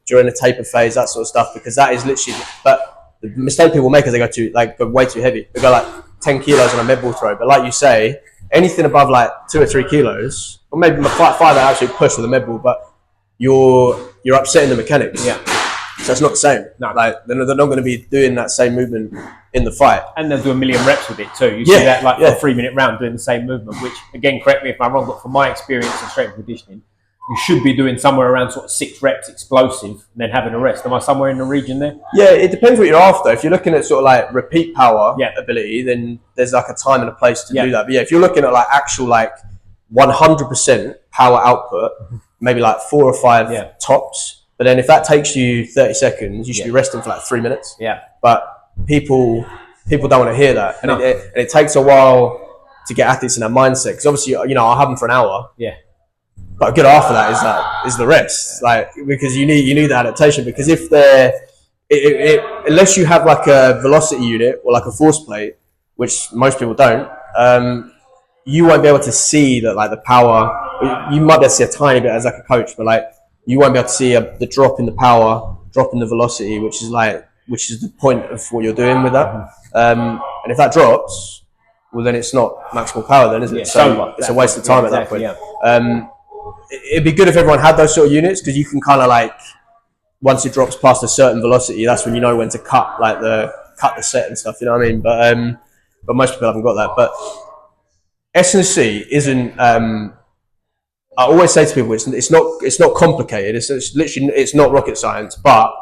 B: during the taper phase, that sort of stuff, because that is literally. But the mistake people make is they go way too heavy. They go like 10 kilos on a med ball throw. But like you say, anything above like 2 or 3 kilos, or maybe 5 that actually push with a med ball, but you're upsetting the mechanics. So it's not the same.
A: No.
B: Like they're not going to be doing that same movement in the fight.
A: And they'll do a million reps with it too. You see that like for a 3-minute round doing the same movement, which again, correct me if I'm wrong, but from my experience in strength and conditioning, you should be doing somewhere around sort of 6 reps explosive and then having a rest. Am I somewhere in the region there?
B: Yeah, it depends what you're after. If you're looking at sort of like repeat power ability, then there's like a time and a place to do that. But yeah, if you're looking at like actual like 100% power output, maybe like 4 or 5 tops. But then if that takes you 30 seconds, you should be resting for like 3 minutes. But people don't want to hear that. And it takes a while to get athletes in that mindset. Because obviously, you know, I'll have them for an hour. But a good after that is the rest. Like, because you need the adaptation. Because if unless you have like a velocity unit or like a force plate, which most people don't, you won't be able to see that like the power. You might be able to see a tiny bit as like a coach, but like, you won't be able to see the drop in the power, drop in the velocity, which is the point of what you're doing with that. And if that drops, well, then it's not maximal power, then, is it? So it's a waste of time at that point. It'd be good if everyone had those sort of units, because you can kind of like, once it drops past a certain velocity, that's when you know when to cut the set and stuff. You know what I mean? But most people haven't got that. But S&C isn't. I always say to people, it's not complicated. It's literally, it's not rocket science, but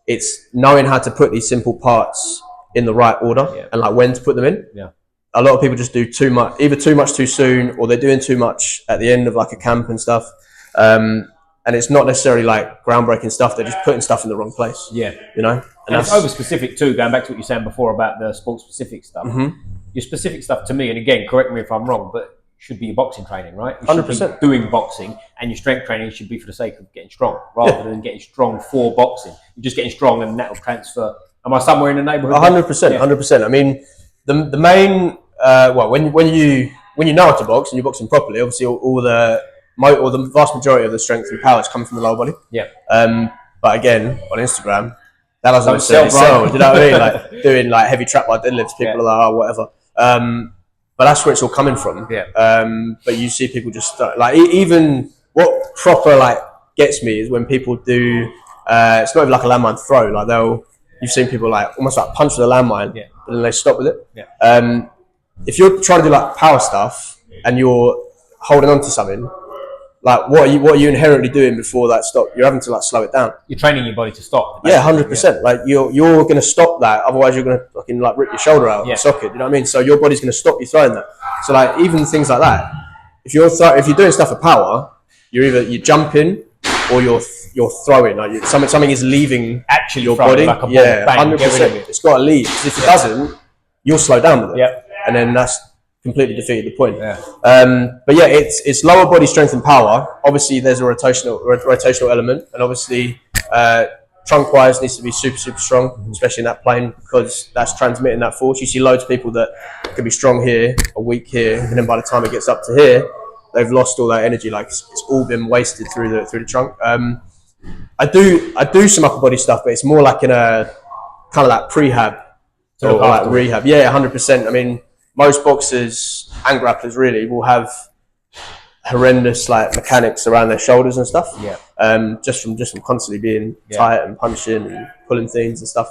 B: it's knowing how to put these simple parts in the right order and like when to put them in. A lot of people just do either too much too soon, or they're doing too much at the end of like a camp and stuff. And it's not necessarily like groundbreaking stuff. They're just putting stuff in the wrong place. You know,
A: and it's over specific too. Going back to what you were saying before about the sport specific stuff. Your specific stuff to me, and again, correct me if I'm wrong, but should be your boxing training, right? You should
B: 100%.
A: be doing boxing, and your strength training should be for the sake of getting strong, rather than getting strong for boxing. You're just getting strong, and that will transfer. Am I somewhere in the neighbourhood?
B: 100%, 100%. I mean, the main when you know how to box and you're boxing properly, obviously all the vast majority of the strength and power is coming from the lower body. But again, on Instagram, that doesn't necessarily sell. Do you know what I mean? Like doing like heavy trap bar deadlifts, people are like, oh, whatever. But that's where it's all coming from. But you see people just like, even what proper like gets me is when people do. It's not even like a landmine throw. Like you've seen people like almost like punch with a landmine, but then they stop with it. If you're trying to do like power stuff and you're holding on to something, like what are you inherently doing before that stop? You're having to like slow it down.
A: You're training your body to stop.
B: 100%. Like you're going to stop that, otherwise you're going to fucking like rip your shoulder out of the socket. You know what I mean? So your body's going to stop you throwing that. So like even things like that, if you're doing stuff for power, you're jumping or you're throwing. Like something is leaving
A: Actually
B: your
A: throwing
B: body.
A: like a ball.
B: Yeah,
A: Bang,
B: 100%.
A: get rid of it.
B: It's got to leave. 'Cause if it doesn't, you'll slow down with it.
A: Yep.
B: And then that's completely defeated the point.
A: Yeah.
B: But yeah, it's lower body strength and power. Obviously, there's a rotational element, and obviously, trunk wise needs to be super strong, especially in that plane, because that's transmitting that force. You see loads of people that can be strong here, or weak here, and then by the time it gets up to here, they've lost all that energy. Like it's all been wasted through the trunk. I do some upper body stuff, but it's more like in a kind of like prehab or like rehab. Yeah, 100%. I mean, most boxers and grapplers really will have horrendous like mechanics around their shoulders and stuff.
A: Yeah.
B: Just from constantly being tight and punching and pulling things and stuff.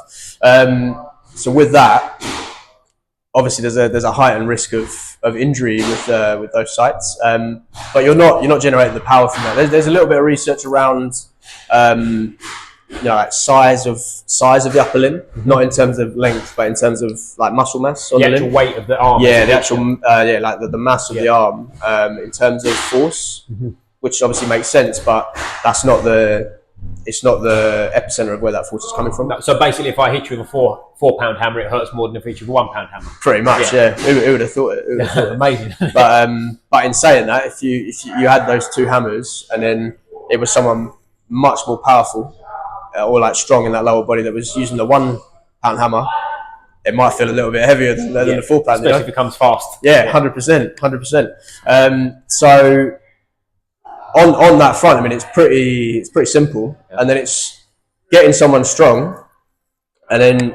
B: So with that, obviously there's a heightened risk of injury with those sites. But you're not generating the power from that. There's a little bit of research around like size of the upper limb, not in terms of length, but in terms of like muscle mass on the
A: actual
B: limb.
A: weight of the arm.
B: Yeah, the actual like the mass of the arm in terms of force, which obviously makes sense, but that's not the epicenter of where that force is coming from.
A: No, so basically, if I hit you with a 4 pound hammer, it hurts more than if I hit you with a 1 pound hammer.
B: Pretty much, yeah. Who would have thought it?
A: Amazing.
B: But in saying that, if you had those two hammers and then it was someone much more powerful or like strong in that lower body that was using the 1 pound hammer, it might feel a little bit heavier than the 4 pound.
A: Especially if it comes fast.
B: Yeah, 100%. So on that front, I mean, it's pretty simple, and then it's getting someone strong, and then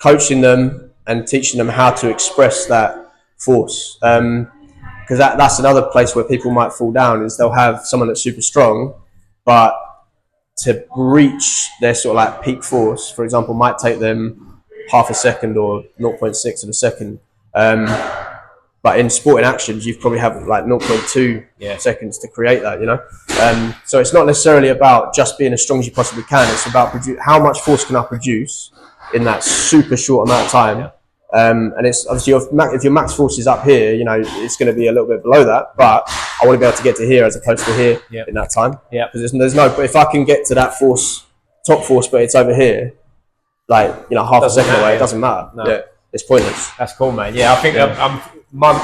B: coaching them and teaching them how to express that force. Because that's another place where people might fall down, is they'll have someone that's super strong, but to reach their sort of like peak force, for example, might take them half a second or 0.6 of a second. But in sporting actions, you probably have like 0.2 seconds to create that, you know? So it's not necessarily about just being as strong as you possibly can. It's about how much force can I produce in that super short amount of time. And it's obviously if your max force is up here, you know, it's going to be a little bit below that, but I want to be able to get to here as opposed to here in that time. Yeah. Because there's no, but if I can get to that force, top force, but it's over here, like, you know, half a second away, it doesn't matter. No. Yeah, it's pointless.
A: That's cool, man. Yeah, I think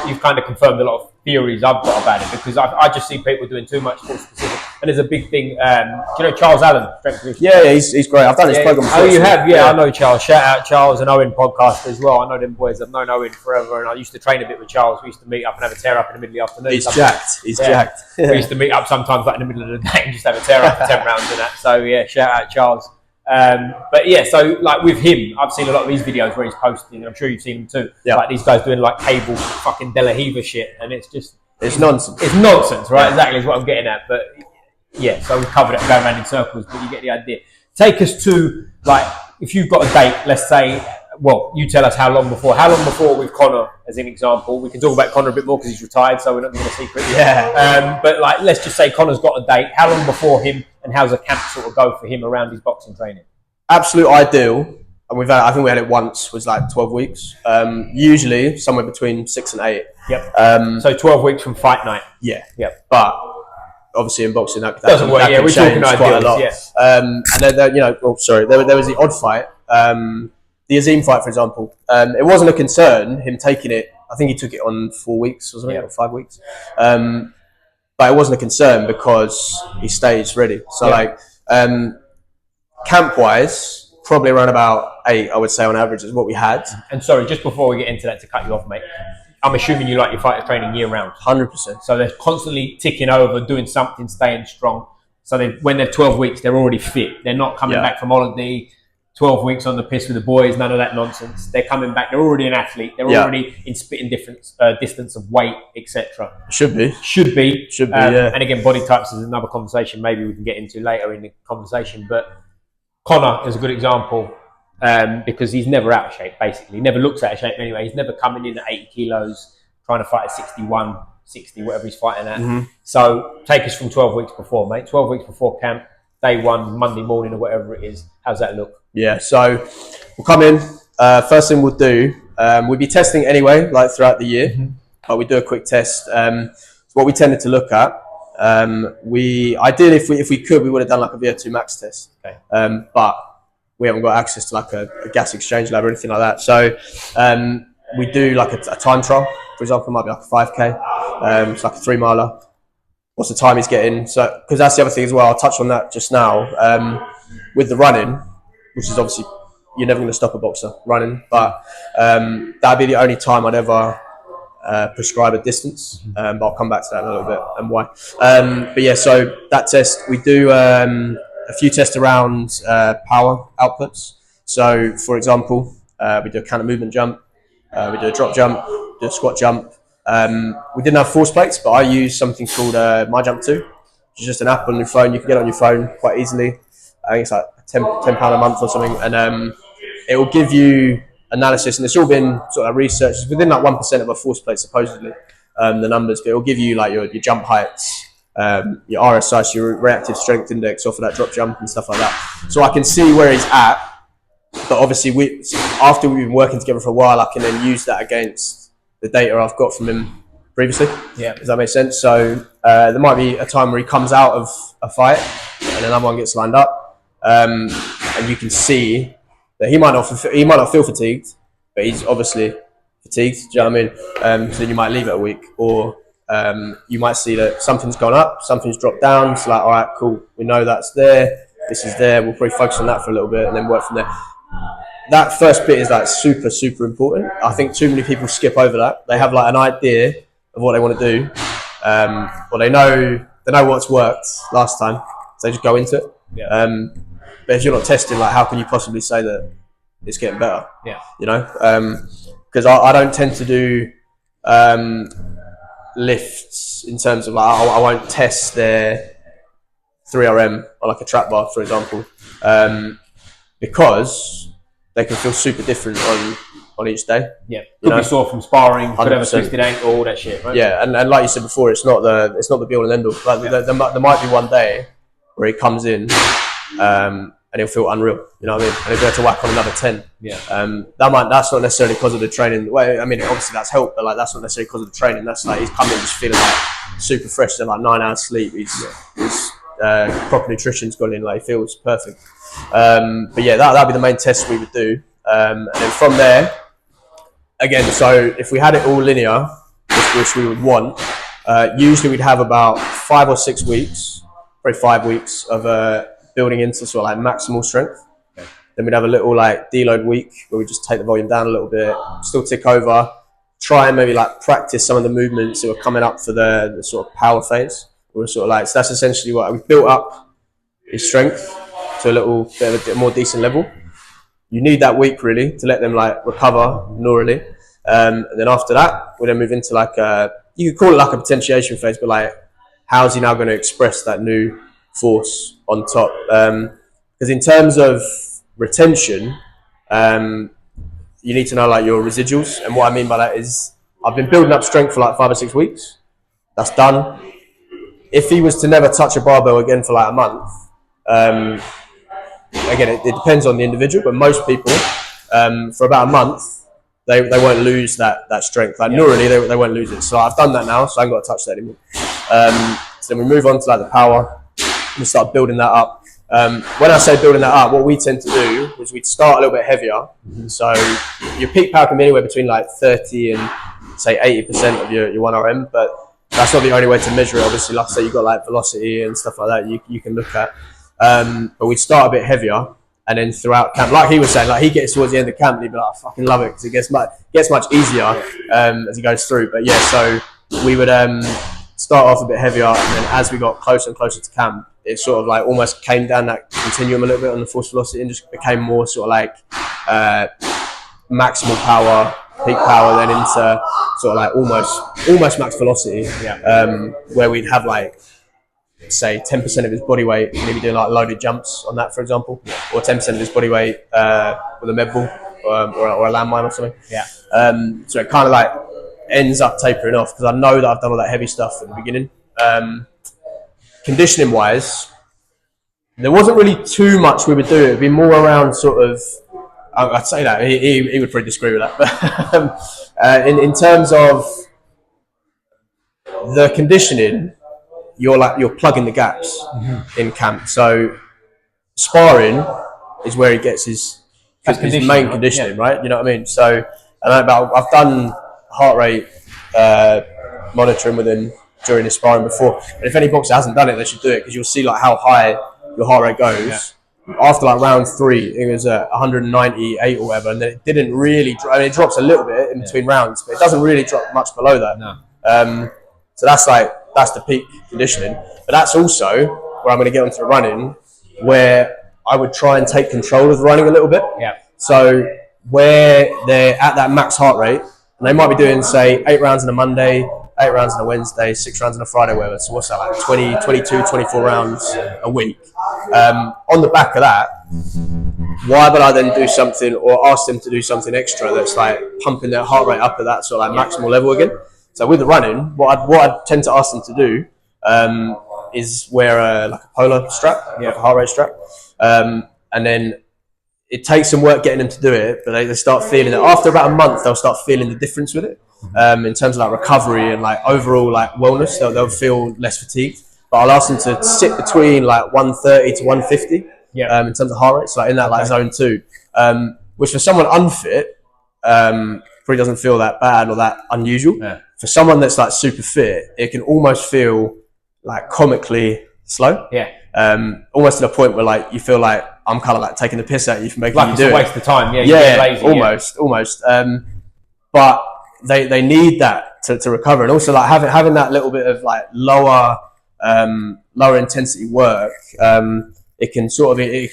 A: you've kind of confirmed a lot of theories I've got about it, because I just see people doing too much sports specific. And there's a big thing. Do you know Charles Allen, strength conditioning?
B: Yeah, he's great. I've done his program before.
A: Oh, you have? Yeah, I know Charles. Shout out Charles and Owen podcast as well. I know them boys. I've known Owen forever, and I used to train a bit with Charles. We used to meet up and have a tear up in the middle of the afternoon.
B: He's jacked. He's jacked.
A: We used to meet up sometimes like in the middle of the day and just have a tear up for 10 rounds and that. So yeah, shout out Charles. But yeah, so like with him, I've seen a lot of these videos where he's posting, and I'm sure you've seen them too. Yeah. Like these guys doing like cable fucking De La Riva shit, and it's just
B: it's nonsense.
A: It's nonsense, right? Exactly is what I'm getting at. But yeah, so we've covered it and going around in circles, but you get the idea. Take us to like if you've got a date, let's say. Well, you tell us how long before with Conor as an example. We can talk about Conor a bit more because he's retired, so we're not giving a secret. Yeah. But like, let's just say Conor's got a date. How long before him, and how's a camp sort of go for him around his boxing training?
B: Absolute ideal, and I think we had it once, was like 12 weeks. Usually somewhere between 6 and 8.
A: Yep. So 12 weeks from fight night.
B: Yeah.
A: Yep.
B: But obviously in boxing that
A: doesn't work. Yeah, we're talking
B: quite a lot.
A: Yeah.
B: And then you know, there was the odd fight. The Azim fight, for example, it wasn't a concern, him taking it. I think he took it on 4 weeks or something, or 5 weeks. But it wasn't a concern because he staged ready. So like, camp-wise, probably around about 8, I would say on average is what we had.
A: And sorry, just before we get into that, to cut you off, mate, I'm assuming you like your fighters training year round.
B: 100%.
A: So they're constantly ticking over, doing something, staying strong. So when they're 12 weeks, they're already fit. They're not coming back from holiday, 12 weeks on the piss with the boys, none of that nonsense. They're coming back, they're already an athlete, they're already in spitting distance of weight, etc.
B: Should be,
A: yeah. And again, body types is another conversation maybe we can get into later in the conversation. But Conor is a good example because he's never out of shape, basically. He never looks out of shape anyway. He's never coming in at 80 kilos, trying to fight at 61, 60, whatever he's fighting at. Mm-hmm. So take us from 12 weeks before, mate. 12 weeks before camp, day one, Monday morning or whatever it is. How's that look?
B: Yeah, so we'll come in. First thing we'll do, we'll be testing anyway, like throughout the year, but we do a quick test. So what we tended to look at, I did if we could, we would have done like a VO2 max test.
A: Okay.
B: But we haven't got access to like a gas exchange lab or anything like that. So we do like a time trial. For example, it might be like a 5K. It's like a 3 miler. What's the time he's getting? So because that's the other thing as well. I'll touch on that just now. With the running, which is obviously you're never going to stop a boxer running, but that'd be the only time I'd ever prescribe a distance. But I'll come back to that in a little bit and why. But yeah, so that test we do a few tests around power outputs. So for example, we do a counter movement jump, we do a drop jump, do a squat jump. We didn't have force plates, but I use something called MyJump 2, which is just an app on your phone. You can get it on your phone quite easily. I think it's like £10 a month or something, and it will give you analysis, and it's all been sort of researched. It's within like 1% of a force plate supposedly, the numbers, but it will give you like your jump heights, your RSI, so your reactive strength index off of that drop jump and stuff like that. So I can see where he's at, but obviously after we've been working together for a while, I can then use that against the data I've got from him previously.
A: Yeah.
B: Does that make sense? So there might be a time where he comes out of a fight and another one gets lined up. And you can see that he might not feel fatigued, but he's obviously fatigued. Do you know what I mean? So then you might leave it a week, or you might see that something's gone up, something's dropped down. It's like, all right, cool. We know that's there. This is there. We'll probably focus on that for a little bit and then work from there. That first bit is like super, super important. I think too many people skip over that. They have like an idea of what they want to do, or they know what's worked last time, so they just go into it.
A: Yeah.
B: But if you're not testing, like, how can you possibly say that it's getting better?
A: Yeah.
B: You know, because I don't tend to do lifts in terms of like I won't test their 3RM on like a trap bar, for example, because they can feel super different on each day.
A: Yeah. Could be sore from sparring, could have a twisted ankle, all that shit, right?
B: Yeah, and like you said before, it's not the be all and end all. Like there might be one day where he comes in and he'll feel unreal, you know what I mean? And he'll go to whack on another 10.
A: Yeah.
B: That's not necessarily because of the training. Well, I mean, obviously that's helped, but like that's not necessarily because of the training. That's like he's coming in just feeling like super fresh. They're like 9 hours sleep. His proper nutrition's gone in. Like he feels perfect. But yeah, that'd be the main test we would do. And then from there, again, so if we had it all linear, which we would want, usually we'd have about 5 or 6 weeks, probably 5 weeks of building into sort of like maximal strength. Okay. Then we'd have a little like deload week where we just take the volume down a little bit, still tick over, try and maybe like practice some of the movements that were coming up for the sort of power phase. We're sort of like, so that's essentially what we built up his strength to a little bit of a more decent level. You need that week really to let them like recover neurally. And then after that, we then move into like you could call it like a potentiation phase, but like how's he now going to express that new force on top? Because in terms of retention, you need to know like your residuals, and what I mean by that is I've been building up strength for like 5 or 6 weeks. That's done. If he was to never touch a barbell again for like a month, again it depends on the individual, but most people for about a month they won't lose that strength. Like neurally they won't lose it. So I've done that now, so I haven't got to touch that anymore. So then we move on to like the power. We start building that up. When I say building that up, what we tend to do is we'd start a little bit heavier. So your peak power can be anywhere between like 30 and say 80% of your 1RM, but that's not the only way to measure it. Obviously, like I say, you've got like velocity and stuff like that you can look at. But we'd start a bit heavier, and then throughout camp, like he was saying, like he gets towards the end of camp and he'd be like, I fucking love it, because it gets much easier as he goes through. But yeah, so we would start off a bit heavier, and then as we got closer and closer to camp, it sort of like almost came down that continuum a little bit on the force velocity and just became more sort of like maximal power, peak power, then into sort of like almost max velocity, where we'd have like say 10% of his body weight, maybe doing like loaded jumps on that, for example, or 10% of his body weight with a med ball or a landmine or something.
A: Yeah.
B: So it kind of like ends up tapering off, because I know that I've done all that heavy stuff at the beginning. Conditioning wise, there wasn't really too much we would do. It would be more around sort of, I'd say that he would probably disagree with that, but in terms of the conditioning, you're plugging the gaps in camp. So sparring is where he gets his main conditioning, right? You know what I mean? So I've done heart rate monitoring with him during his sparring before. And if any boxer hasn't done it, they should do it, because you'll see like how high your heart rate goes. Yeah. After like round 3, it was at 198 or whatever, and then it didn't really drop. I mean, it drops a little bit in between rounds, but it doesn't really drop much below that.
A: No.
B: So that's the peak conditioning. But that's also where I'm going to get onto the running, where I would try and take control of the running a little bit.
A: Yeah.
B: So where they're at that max heart rate, and they might be doing, say, 8 rounds on a Monday, 8 rounds on a Wednesday, 6 rounds on a Friday, whatever. So what's that, like 20, 22, 24 rounds a week? On the back of that, why would I then do something or ask them to do something extra that's like pumping their heart rate up at that sort of like maximal level again? So with the running, what I tend to ask them to do is wear like a polar strap, like a heart rate strap, and then it takes some work getting them to do it, but they start feeling it. After about a month, they'll start feeling the difference with it in terms of like recovery and like overall like wellness. They'll feel less fatigued. But I'll ask them to sit between like 130 to 150 in terms of heart rate, so like in that like zone 2, which for someone unfit probably doesn't feel that bad or that unusual. Yeah. For someone that's like super fit, it can almost feel like comically slow. Yeah. Almost to the point where like you feel like I'm kind of like taking the piss out of you for making you do it.
A: Like it's a waste of time. Yeah.
B: Yeah.
A: Lazy,
B: almost. But they need that to recover, and also like having that little bit of like lower intensity work. It can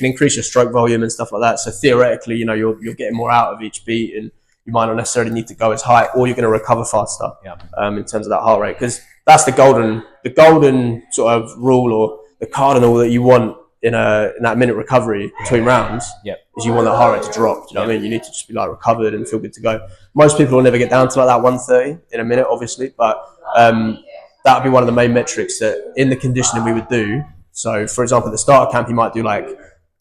B: increase your stroke volume and stuff like that. So theoretically, you know, you're getting more out of each beat, and you might not necessarily need to go as high, or you're going to recover faster. Yeah. In terms of that heart rate, because that's the golden sort of rule, or the cardinal that you want in that minute recovery between rounds. Yep. Is you want that heart rate to drop. Do you know what I mean? You need to just be like recovered and feel good to go. Most people will never get down to like that 130 in a minute, obviously, but that would be one of the main metrics that in the conditioning we would do. So, for example, at the start of camp, you might do like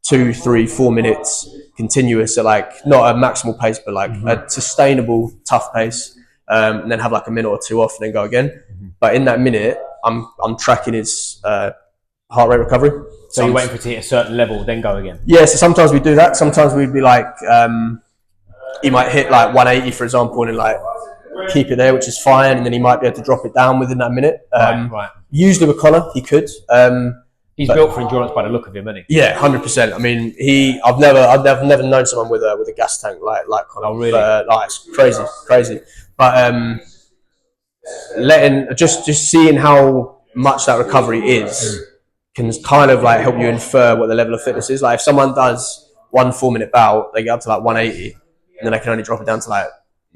B: 2, 3, 4 minutes continuous at like not a maximal pace, but like a sustainable, tough pace, and then have like a minute or 2 off and then go again. But in that minute, I'm tracking his heart rate recovery.
A: So you're waiting for it to hit a certain level, then go again?
B: Yeah, so sometimes we do that. Sometimes we'd be like, he might hit like 180, for example, and like keep it there, which is fine, and then he might be able to drop it down within that minute.
A: Right.
B: Usually with Conor, he could.
A: He's built for endurance by the look of him, isn't he?
B: Yeah, 100%. I mean, I've never known someone with a gas tank like Conor.
A: Oh, really?
B: Like, it's crazy. But just seeing how much that recovery is can kind of like help you infer what the level of fitness is. Like if someone does 1 4-minute bout, they get up to like 180, and then they can only drop it down to like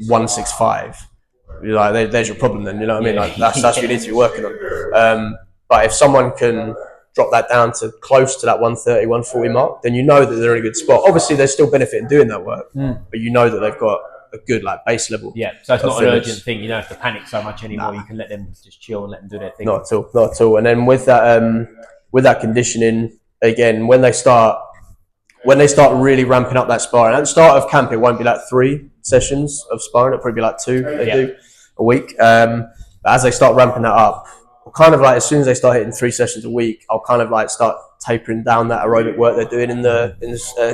B: 165. You're like, there's your problem then. You know what I mean? Like that's what you need to be working on. But if someone can drop that down to close to that 130, 140 mark, then you know that they're in a good spot. Obviously, there's still benefit in doing that work, but you know that they've got a good like base level.
A: Yeah, so it's not an urgent thing. You don't have to panic so much anymore. You can let them just chill and let them do their thing.
B: Not at all. And then with that conditioning, again, when they start really ramping up that sparring, at the start of camp, it won't be like 3 sessions of sparring. It'll probably be like 2 they do a week. But as they start ramping that up, kind of like as soon as they start hitting 3 sessions a week, I'll kind of like start tapering down that aerobic work they're doing in the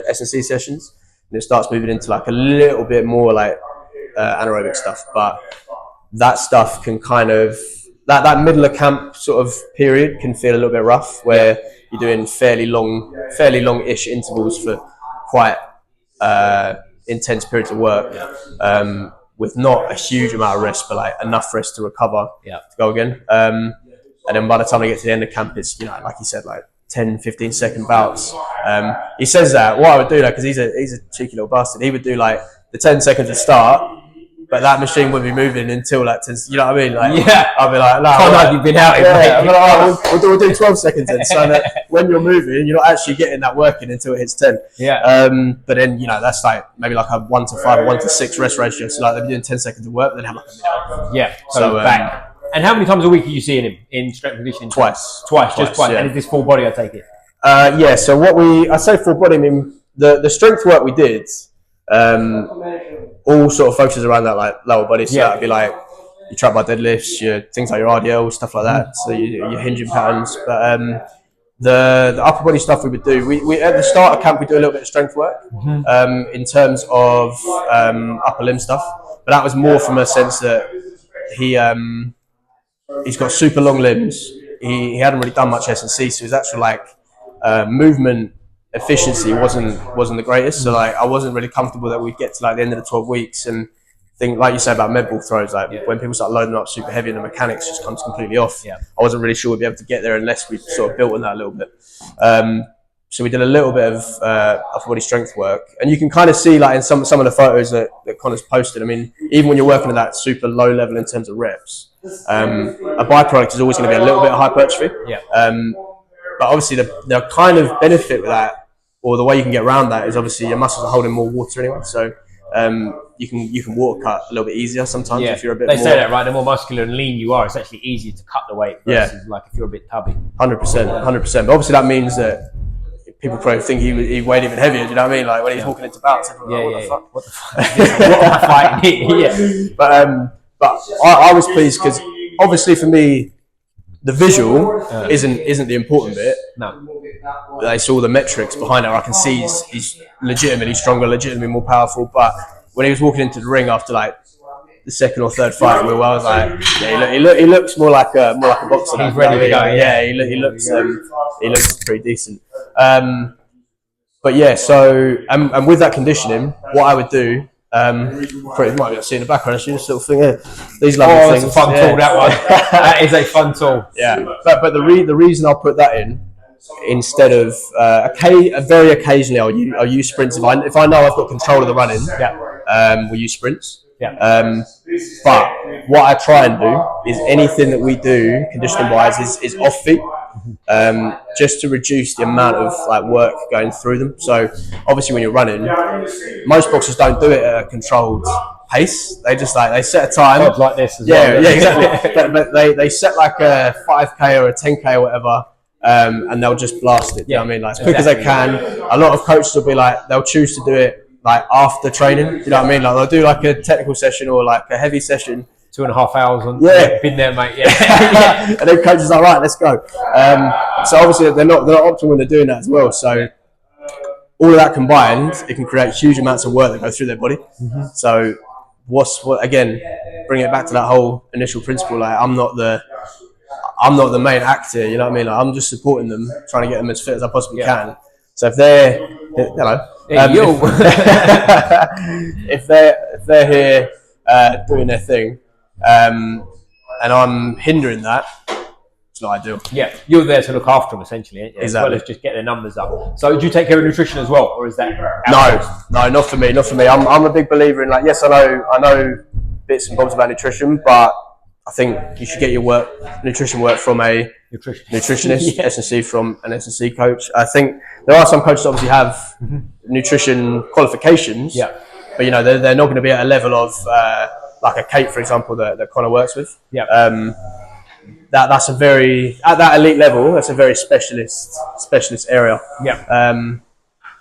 B: S&C sessions, and it starts moving into like a little bit more like anaerobic stuff. But that stuff can kind of that middle of camp sort of period can feel a little bit rough, where you're doing fairly long-ish intervals for quite intense periods of work. With not a huge amount of rest, but like enough rest to recover to go again. And then by the time they get to the end of camp, it's, you know, like you said, like 10, 15 second bouts. He says that, what I would do, like, because he's a cheeky little bastard, he would do like the 10 seconds to start, but that machine would be moving until like 10, you know what I mean? Like, I'll be like, no,
A: can't have you been out.
B: I'll be like, we'll do 12 seconds then, so that when you're moving, you're not actually getting that working until it hits 10. But then, you know, that's like maybe like a 1 to 5 or 1 to 6 rest ratio. So like they'll be doing 10 seconds of work, but then have like a minute.
A: So back. And how many times a week are you seeing him in strength and conditioning?
B: Twice.
A: Just twice. And is this full body, I take it?
B: So I say full body, I mean, the strength work we did, all sort of focuses around that like lower body. So that'd be like, trap bar deadlifts, your things like your RDL, stuff like that. So your hinging patterns. But the upper body stuff we would do. We at the start of camp we do a little bit of strength work in terms of upper limb stuff. But that was more from a sense that he's got super long limbs. He hadn't really done much S&C, so his actual like movement efficiency wasn't the greatest. So like I wasn't really comfortable that we'd get to like the end of the 12 weeks and think like you say about med ball throws, like when people start loading up super heavy and the mechanics just comes completely off. I wasn't really sure we'd be able to get there unless we sort of built on that a little bit. So we did a little bit of upper body strength work, and you can kind of see like in some of the photos that Connor's posted. I mean, even when you're working at that super low level in terms of reps, a byproduct is always going to be a little bit of hypertrophy. But obviously the kind of benefit with that, or the way you can get around that, is obviously your muscles are holding more water anyway. So you can water cut a little bit easier sometimes if you're a bit
A: They
B: more...
A: say that, right? The more muscular and lean you are, it's actually easier to cut the weight versus like if you're a bit tubby.
B: 100%. But obviously that means that people probably think he weighed even heavier, do you know what I mean? Like when he's walking into bouts, everyone's like, what the fuck?
A: What am I fighting here?
B: But I was pleased because obviously for me, the visual isn't the important bit.
A: No.
B: They saw the metrics behind it. I can see he's legitimately stronger, legitimately more powerful. But when he was walking into the ring after like the second or third fight, I was like, he looks more like a boxer.
A: He's ready to go.
B: He looks pretty decent. But yeah, so and with that conditioning, what I would do. Pretty might be see in the background. Actually, this little thing here. These lovely things.
A: It's a fun tool. That one. That is a fun tool.
B: Yeah, but the reason I'll put that in instead of very occasionally I'll use sprints if I know I've got control of the running. We'll use sprints. But what I try and do is anything that we do conditioning wise is off feet. Just to reduce the amount of like work going through them. So obviously when you're running, most boxers don't do it at a controlled pace. They just they set a time.
A: Odds like this as well.
B: Yeah, exactly. but they set like a 5k or a 10k or whatever, and they'll just blast it. You know what I mean? Like as quick as they can. A lot of coaches will be like, they'll choose to do it like after training. You know what I mean? Like they'll do like a technical session or like a heavy session.
A: 2.5 hours on. Been there, mate.
B: And then coaches are like, right, let's go. So obviously they're not optimal when they're doing that as well. So all of that combined, it can create huge amounts of work that go through their body. So what again, bring it back to that whole initial principle. Like I'm not the main actor. You know what I mean? Like, I'm just supporting them, trying to get them as fit as I possibly can. So if they're, if they're here doing their thing. And I'm hindering that. It's not ideal. Yeah,
A: you're there to look after them essentially, exactly. As well as just get their numbers up. So do you take care of nutrition as well, or is that?
B: No, not for me. I'm a big believer in like, yes, I know bits and bobs about nutrition, but I think you should get your nutrition work from a nutritionist, S&C from an S&C coach. I think there are some coaches that obviously have nutrition qualifications, but they're not going to be at a level of like a Kate, for example, that Connor works with. That's a very, at that elite level, that's a very specialist area. And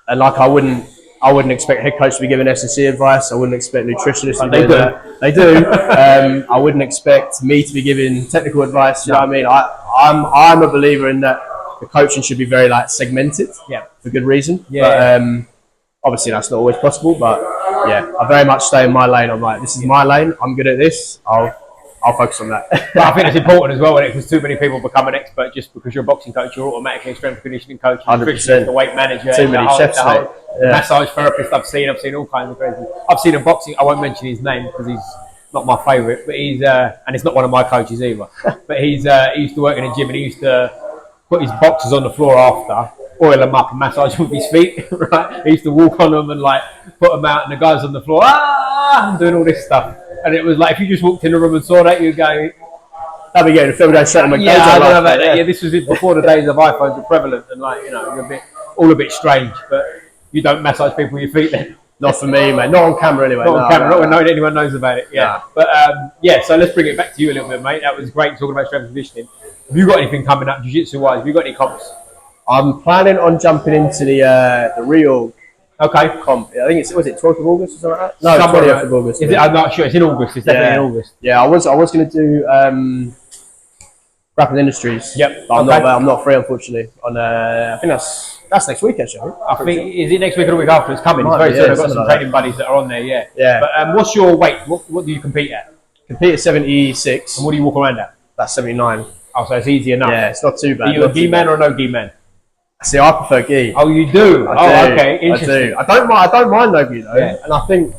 B: like I wouldn't expect head coach to be giving S&C advice. I wouldn't expect nutritionists to be doing that. They do. I wouldn't expect me to be giving technical advice. You know what I mean? I'm a believer in that the coaching should be very like segmented for good reason. But obviously that's not always possible. But yeah, I very much stay in my lane. I'm like, this is my lane. I'm good at this. I'll focus on that.
A: But I think it's important as well because too many people become an expert just because you're a boxing coach. You're automatically a strength and conditioning coach,
B: 100%.
A: The weight manager,
B: too many chefs, mate.
A: Massage therapist. I've seen all kinds of crazy. I've seen a boxing. I won't mention his name because he's not my favourite, but he's and it's not one of my coaches either. But he used to work in a gym and he used to put his boxers on the floor after, oil them up and massage them with his feet. Right? He used to walk on them and like put them out, and the guys on the floor and doing all this stuff. And it was like, if you just walked in the room and saw that, you'd go,
B: that'd be getting a film down set on
A: I don't know about that. Yeah, this was before the days of iPhones were prevalent, and like, you're all a bit strange, but you don't massage people with your feet then.
B: Not for me, mate. Not on camera anyway.
A: Not on camera, not when anyone knows about it. Yeah. But so let's bring it back to you a little bit, mate. That was great talking about strength and conditioning. Have you got anything coming up jiu-jitsu wise? Have you got any comps?
B: I'm planning on jumping into the reorg
A: Okay.
B: comp. I think was it 12th of August or something like that? No,
A: Somewhere
B: 20th of August.
A: Is it? I'm not sure. It's in August. It's definitely in August.
B: Yeah, I was going to do Grappling Industries.
A: Yep.
B: But
A: Okay.
B: I'm not free, unfortunately. On I think that's next week, actually.
A: I think is it next week or the week after? It's coming. It's
B: Might
A: very
B: be,
A: soon.
B: yeah,
A: I've got some
B: something like
A: training buddies that are on there. Yeah.
B: Yeah.
A: But what's your weight? What do you compete at?
B: Compete at 76.
A: And what do you walk around at?
B: That's 79.
A: Oh, so it's easy enough.
B: Yeah, it's not too bad.
A: Are you a
B: not
A: gi
B: too
A: man
B: bad.
A: or a no gi man?
B: See, I prefer gi.
A: Oh, you do.
B: I do.
A: Okay. Interesting.
B: I don't mind no gi though,
A: Yeah.
B: and I think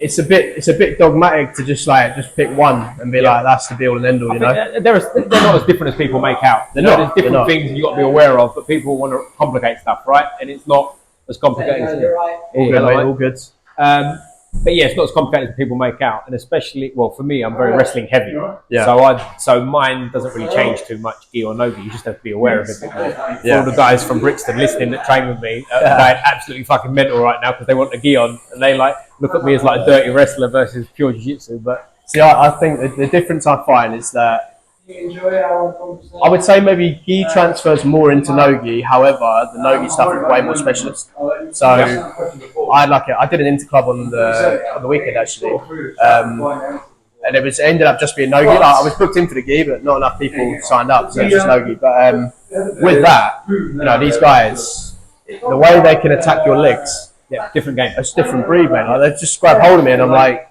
B: it's a bit dogmatic to just pick one and be like that's the be all and end all, you know.
A: They're not as different as people make out.
B: They're
A: You know,
B: not,
A: There's different
B: they're not.
A: things you've got to be aware of, but people want to complicate stuff, right? And it's not as complicated as
B: All good, mate. All good.
A: But yeah, it's not as complicated as people make out, and especially, well, for me, I'm very wrestling heavy.
B: Yeah.
A: So mine doesn't really change too much, gi or no gi. You just have to be aware of it a bit more.
B: Yeah.
A: All the guys from Brixton listening that train with me are going absolutely fucking mental right now because they want the gi on, and they look at me as like a dirty wrestler versus pure jiu-jitsu. But
B: See, I think the difference I find is that I would say maybe gi transfers more into no-gi. However, the no-gi stuff is way more specialist. So I like it. I did an interclub on the weekend actually, and it ended up just being no-gi. Like, I was booked in for the gi, but not enough people signed up, so it's just no-gi. But with that, you know, these guys, the way they can attack your legs,
A: yeah, different game.
B: it's a different breed, man. Like, they just grab hold of me, and I'm like.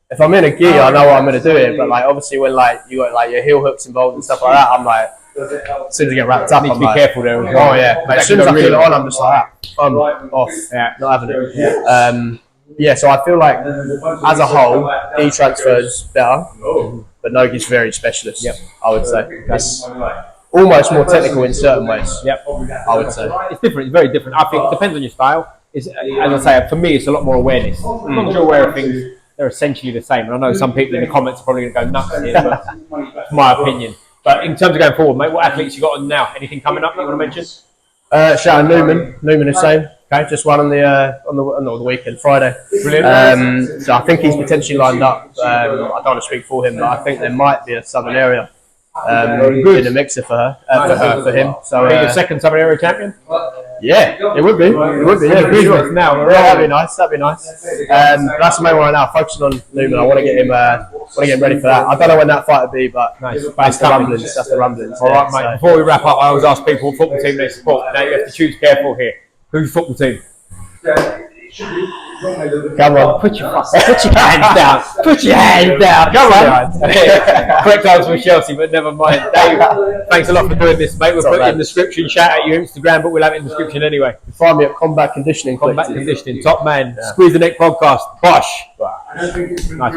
B: If I'm in a gi, I know what I'm going to do it. But like, obviously, when like you got like your heel hooks involved and stuff like that, I'm like, as soon as I get wrapped up,
A: Need to
B: I'm
A: be
B: like,
A: careful there as well.
B: oh yeah. But as soon as I feel it on, I'm just like, I'm off.
A: Yeah.
B: Not having it. Yeah. So I feel like as a whole, gi transfers better, but no gi's very specialist.
A: Yep.
B: I would say it's almost more technical in certain ways.
A: Yep.
B: I would say.
A: It's different. It's very different. I think it depends on your style. It's, as I say, for me, it's a lot more awareness. As long as you're aware of things, they're essentially the same. And I know some people in the comments are probably going to go nuts here, but that's my opinion. But in terms of going forward, mate, what athletes you got on now? Anything coming up you want to mention?
B: Shout out Newman Hussein. Okay, just won on the weekend, Friday.
A: Brilliant.
B: So I think he's potentially lined up. I don't want to speak for him, but I think there might be a Southern area in the mixer for him. So
A: Are you your second Southern Area champion?
B: yeah, it would be. Yeah, for sure.
A: Now,
B: That'd be nice. That's the main one right now. Focusing on Newman. I want to get him ready for that. I don't know when that fight will be, but
A: Nice.
B: that's the rumblings. That's the rumblings.
A: All right,
B: yeah,
A: mate. Before we wrap up, I always ask people what football team they support. Now you have to choose careful here. Who's your football team?
B: Come on.
A: Put your hands down. Put your hands down. Come on. Correct answer was Chelsea, but never mind. Dave, thanks a lot for doing this, mate. We'll put it in the description. Shout out your Instagram, but we'll have it in the description anyway.
B: Find me at Combat Conditioning.
A: Combat
B: Collective.
A: Conditioning, top man. Squeeze the Neck podcast. Bosh. Nice.